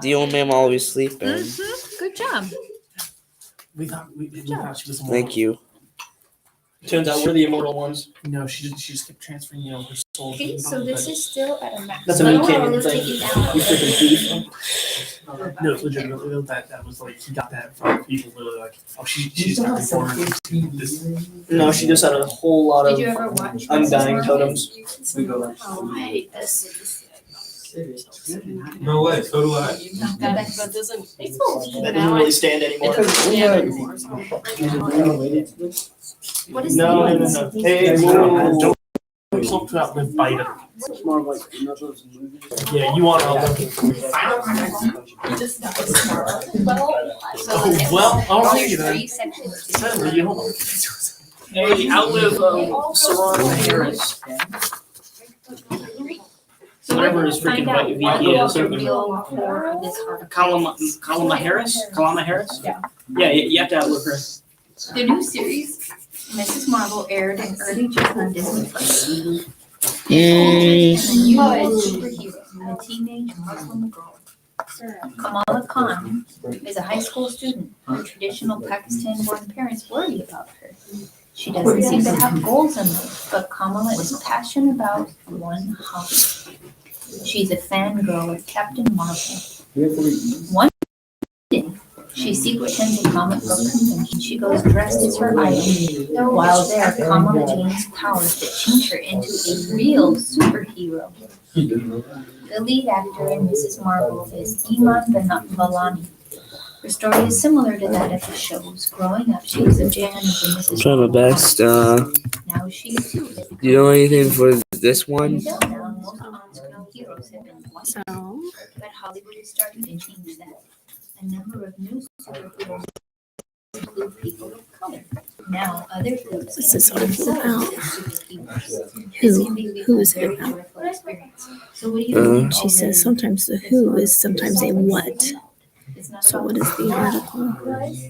the old man while he was sleeping. Good job. We thought she was. Thank you. Turns out we're the immortal ones. No, she just kept transferring, her soul. Okay, so this is still at a max. That's a new canyon thing. You freaking thief. No, it's legitimately that was like he got that from people who were like, oh, she's not born. No, she just had a whole lot of Did you ever watch undying totems. Oh, I hate this. No way, so do I. That doesn't really stand anymore. What is No. Hey, whoa. Don't outlive Biden. Yeah, you want to outlive. Well, I'll see you then. Hey, outlive Sarah Harris. Whatever his freaking white VP is. Kalama Harris? Yeah, you have to outlive her. The new series, Mrs. Marvel, aired in early June on Disney Plus. A new superhero, a teenage Muslim girl. Kamala Khan is a high school student. Her traditional Pakistan-born parents worry about her. She doesn't seem to have goals in life, but Kamala is passionate about one hobby. She's a fangirl of Captain Marvel. One day, she secretly attends a comic book convention. She goes dressed as her idol. While there, Kamala gains powers that change her into a real superhero. The lead actor in Mrs. Marvel is Iman Vellani. Her story is similar to that of the show's. Growing up, she was a fan of the Mrs. Try my best. Now she too is. Do you know anything for this one? Until now, most on-screen heroes have been white, but Hollywood is starting to change that. A number of new superheroes include people of color. Now, other groups What's this article about? superheroes. Who is it about? So what do you think? She says sometimes the who is sometimes a what. So what is the article?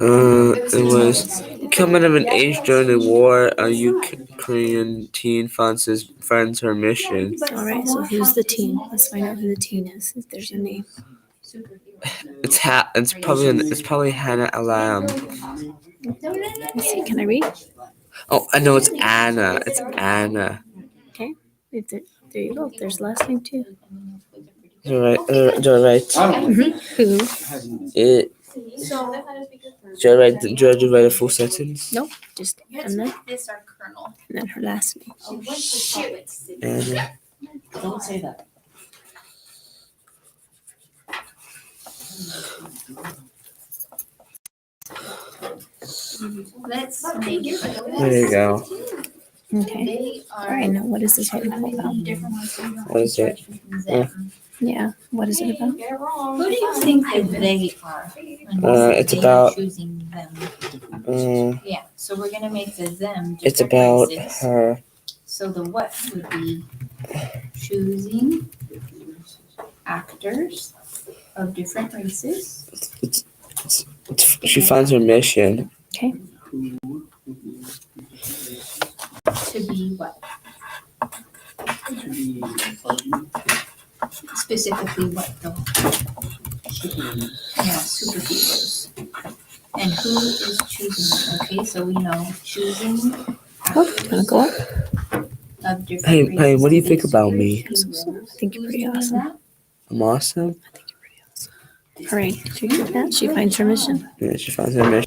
It was coming of an age during the war. A Ukrainian teen finds her mission. All right, so who's the teen? Let's find out who the teen is. If there's a name. It's probably Hannah Alam. Let's see. Can I read? Oh, I know it's Anna. It's Anna. Okay. There you go. There's the last name too. You're right. Who? You're right. Did you write a full sentence? Nope. Just Anna. This our colonel. And then her last name. Anna. Don't say that. Let's make it. There you go. Okay. They All are. right. Now, what is this article about? Different ones, so you don't What is have it? to charge from them. Yeah. What is it about? Who do you think that they are? when It's they are about- choosing them. Yeah, so we're gonna make the them It's different about races. her. So the what would be choosing actors of different races. She finds her mission. To be what? Specifically what though? Yeah, superheroes. And who is choosing them? Okay, so we know choosing Oh, do you wanna go up? of different Hey, races. hey, what do you to think be about me? superheroes. I think you're Who's pretty doing awesome. that? I'm awesome. All right. Did you get that? She finds her mission. Yeah, she finds her mission.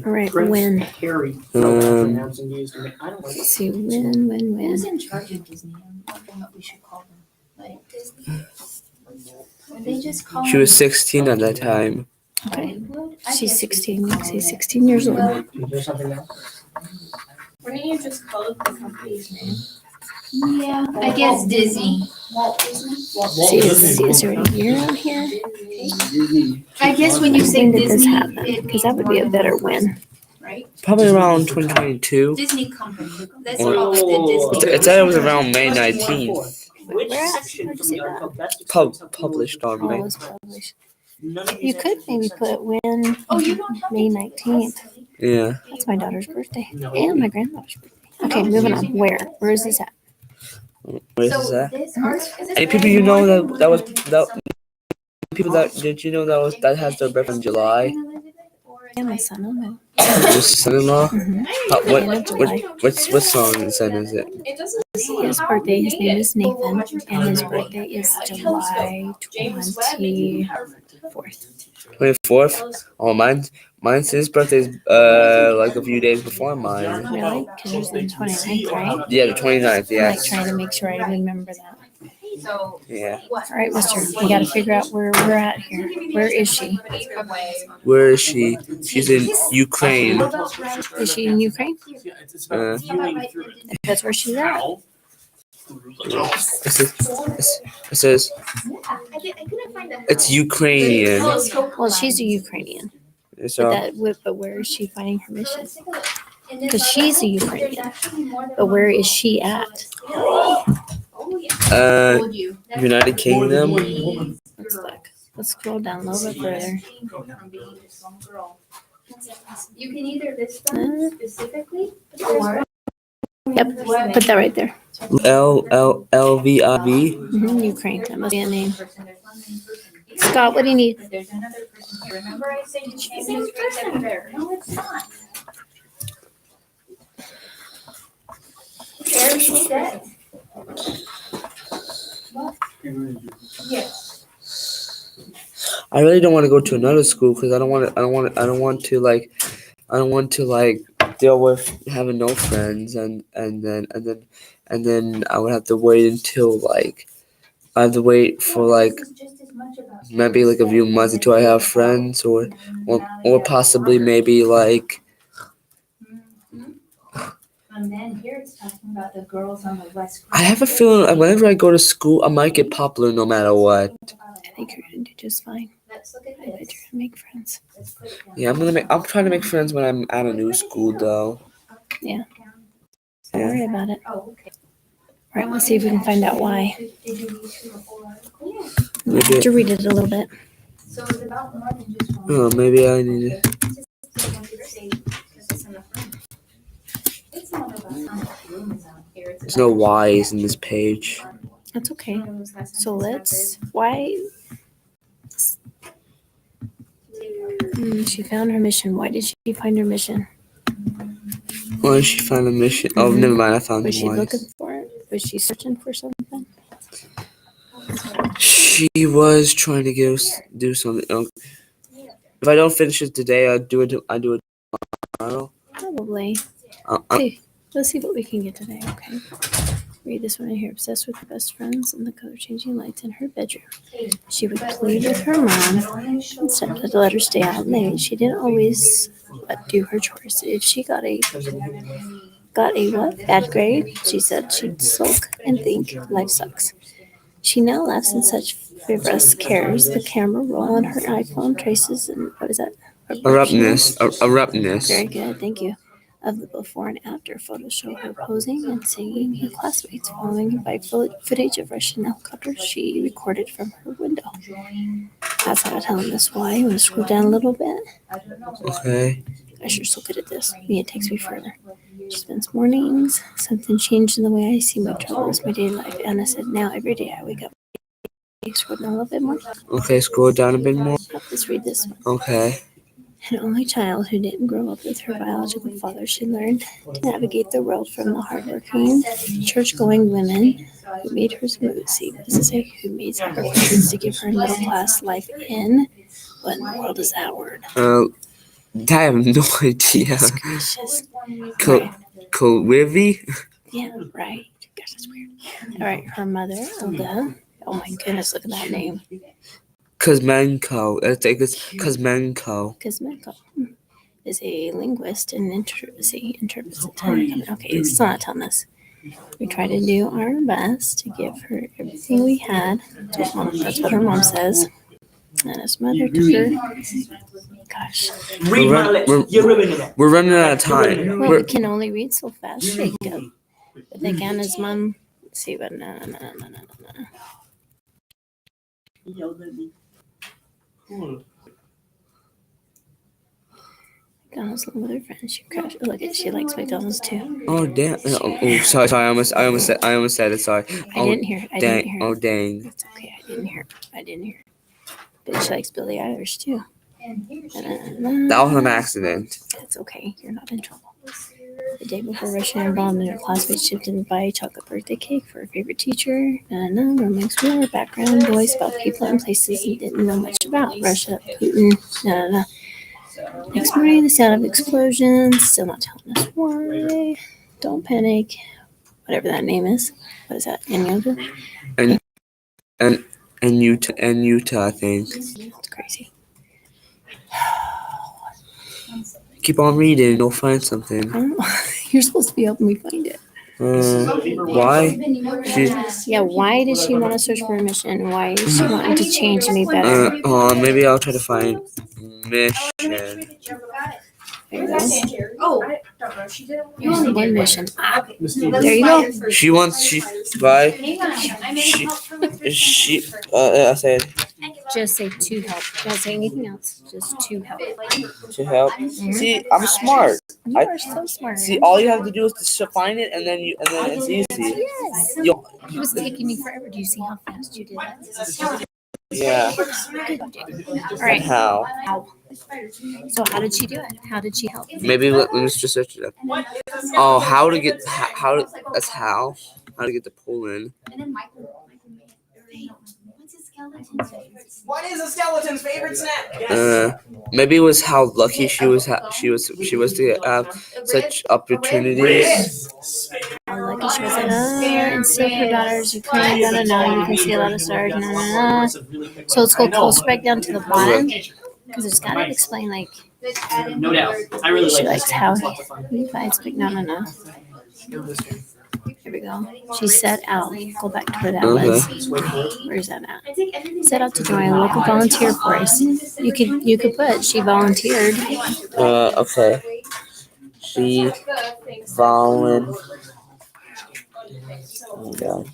All right. When? Harry. Um, Let's see. When? Who's in charge of Disney? I'm wondering what we should call them. Like Disney? Would they just call She was them 16 at that time. Okay. Hollywood? I She's guess we 16. could You call can say it- 16 years old. Well, There's something else. Wouldn't you just call it the company's name? yeah, I guess Disney. Walt Disney? See, is there a year on here? I guess when you say When did this Disney, happen? it Because that would be a better win. right? Probably around 2022. Disney company. Let's Or- call it the Disney. It said it was around May 19th. Where at? section Where'd you from see the that? article best Pub- describes how published on Oh, May. it was published. None of these You could answers maybe make sense. put when Oh, you don't have May to. 19th. Yeah. That's my daughter's birthday and my granddaughter's birthday. Okay, moving on. Where? Where is this at? Where is So this at? this art- Any people you know that was that people that did you know that has their birthday in July? Yeah, my son-in-law. Your son-in-law? Mhm. What song is it? It doesn't. His birthday, his name is Nathan, and his birthday is July 24th. 24th? Oh, mine's his birthday's like a few days before mine. Really? Because yours is the 29th, right? Yeah, the 29th. I'm like Yes. trying to make sure I remember that. So Yeah. what? All right, mister, we gotta figure out where we're at here. Where is she? Where is she? She's in Ukraine. Is she in Ukraine? Yeah, it's about viewing through it. That's where she's at. It says I couldn't find that. it's Ukrainian. Well, she's a Ukrainian. But So but where is she finding her mission? Let's take a look. In this Because she's a photo, there's Ukrainian. actually more than But where one is she at? Oh, yeah. uh United Kingdom. Let's look. Let's scroll down a little bit further. You can either list them specifically or. Yep, put that right there. LVIV. Ukraine. That must be a name. Scott, what do you need? But there's another person here. Remember I said you can't use right everywhere. No, it's not. There you said. Yes. I really don't want to go to another school because I don't want to deal with having no friends and then I would have to wait until I have to wait for maybe a few months until I have friends or possibly maybe And then here it's talking about the girls on the west. I have a feeling whenever I go to school I might get popular no matter what. I think you're gonna do just fine. Let's look at I bet this. you're gonna make friends. Let's put it down. Yeah, I'm trying to make friends when I'm at a new school though. Don't worry about it. Oh, okay. All right, let's see if we can find out why. Did you read through the whole article? We have to read it a little bit. So it's about more than just one. Oh, maybe I need to. It's not about how much room is out here. It's There's no about- Y's in this page. That's okay. So why? She found her mission. Why did she find her mission? Well, she found a mission. Oh, never mind. I found Was she one. looking for it? Was she searching for something? She was trying to do something. If I don't finish it today, I do it tomorrow. Probably. I- See, let's see what we can get today. Okay. Read this one right here. Obsessed with her best friends and the color changing lights in her bedroom. She would plead with her mom instead to let her stay out late. She didn't always do her chores. If she got a what? Bad grade, she said she'd sulk and think life sucks. She now laughs in such frivolous cares. The camera roll on her iPhone traces and what is that? Eruptness. Very good, thank you. Of the before and after photos show her posing and singing her classmates following by footage of Russian helicopters she recorded from her window. That's how I tell him this. Why? I'm gonna scroll down a little bit. Okay. I sure so good at this. Mia takes me further. She spends mornings. Something changed in the way I see my troubles, my daily life. Anna said, now every day I wake up. Scroll down a little bit more. Okay, scroll down a bit more. Let's read this one. Okay. An only child who didn't grow up with her biological father, she learned to navigate the world from the hardworking, church-going women who made her smooth. See, what does it say? Who made sacrifices to give her a middle-class life in? What in the world is that word? I have no idea. Gracious. Kowivi? Yeah, right. Gosh, that's weird. All right, her mother, Olga. Oh my goodness, look at that name. Kuzmenko. I think it's Kuzmenko. Kuzmenko is a linguist and interprets the time. Okay, it's still not telling us. We try to do our best to give her everything we had. That's what her mom says. And his mother took her. Gosh. We're running out of time. Well, we can only read so fast, Jacob. But again, his mom. Let's see, but no. McDonald's with her friends. She crashed. Look at she likes McDonald's too. Oh damn! Oh, sorry. I almost said it. Sorry. I didn't hear it. Oh dang! It's okay. I didn't hear it. But she likes Billie Eilish too. That was an accident. It's okay. You're not in trouble. The day before Russian bombing, her classmates shipped in to buy a chocolate birthday cake for her favorite teacher. Romance war, background, voice about people and places he didn't know much about. Russia, Putin, Next morning, the sound of explosions. Still not telling us why. Don't panic. Whatever that name is. What is that? Anyoga? And Utah, I think. It's crazy. Keep on reading. You'll find something. I don't know. You're supposed to be helping me find it. Why? Why does she want to search for a mission? Why is she wanting to change me better? Maybe I'll try to find mission. There you go. Here's one mission. There you go. She I said. Just say to help. Don't say anything else. Just to help. To help. Mm-hmm. See, I'm smart. You are so smart. See, all you have to do is to find it, and then it's easy. Yes. It was taking me forever. Do you see how fast you did that? Yeah. All right. How? So how did she do it? How did she help? Maybe let me just search it up. Oh, how to get how to get to Poland. What is a skeleton's favorite snack? Maybe it was how lucky she was to have such opportunities. How lucky she was. And save her daughters. You can you can see a lot of stars. So let's go closer back down to the bottom because it's got to explain like. No doubt. I really She like likes how he fights, but no. Here we go. She set out. Go back to where that was. Where's that at? Set out to join a local volunteer force. You could put she volunteered. Okay. She volunteered. Oh God.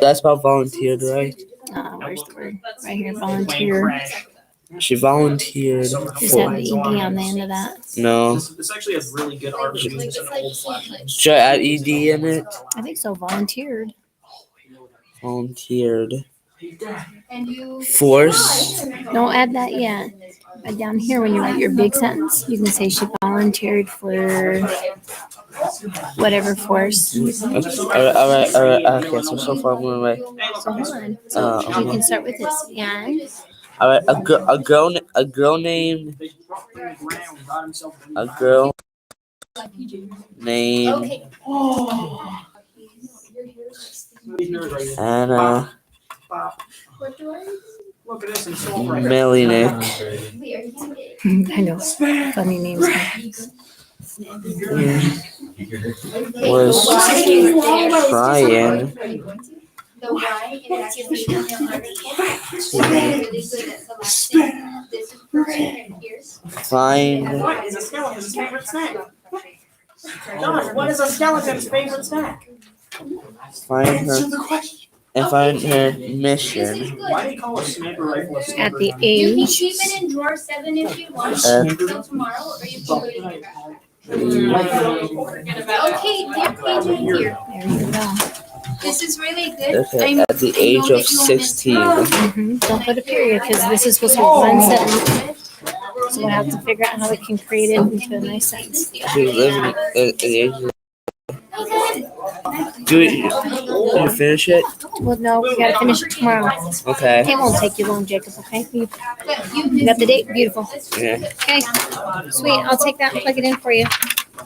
That's about volunteered, right? Where's the word? Right here, volunteer. She volunteered. Is that the ED on the end of that? No. This actually has really good art. Should I add ED in it? I think so. Volunteered. Volunteered. Force. Don't add that yet. But down here, when you write your big sentence, you can say she volunteered for whatever force. All right. Okay, so far I'm going away. So hold on. So you can start with this. And All right, a girl named They dropped him to the ground, got himself in a girl named Okay. These nerds right here. Anna What do I? Look at this, and salt right here. Melnick Wait, are you kidding? I know. Funny names. was trying The Y is actually in the RDF. So they're really good at selecting. This is for ears. find What is a skeleton's favorite snack? Josh, what is a skeleton's favorite snack? find her and find her This mission. is good. Why do you call a sniper rifle a sniper At the gun? You can age. keep it in drawer 7 if you want until tomorrow, or you can put it in your backpack. Okay, dear PJ here. There you go. This is really good. Okay, at the age of 16, Don't put a period because this is supposed to be one sentence. So we'll have to figure out how we can create it into a nice sentence. she was living at the age of. Do you finish it? Well, no, we gotta finish it tomorrow. Okay. It won't take you long, Jacob, okay? You But you got the date? Beautiful. Yeah. Okay, sweet. I'll take that and plug it in for you.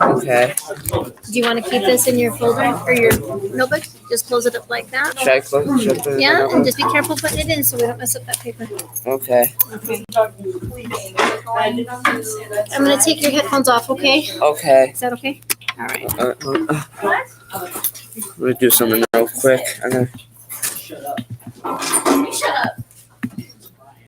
Okay. Do you want to keep this in your folder or your notebook? Just close it up like that. Should I close it? Yeah, and just be careful putting it in so we don't mess up that paper. Okay. I'm gonna take your headphones off, okay? Okay. Is that okay? All right. I'm gonna do something real quick. I'm gonna. Shut up.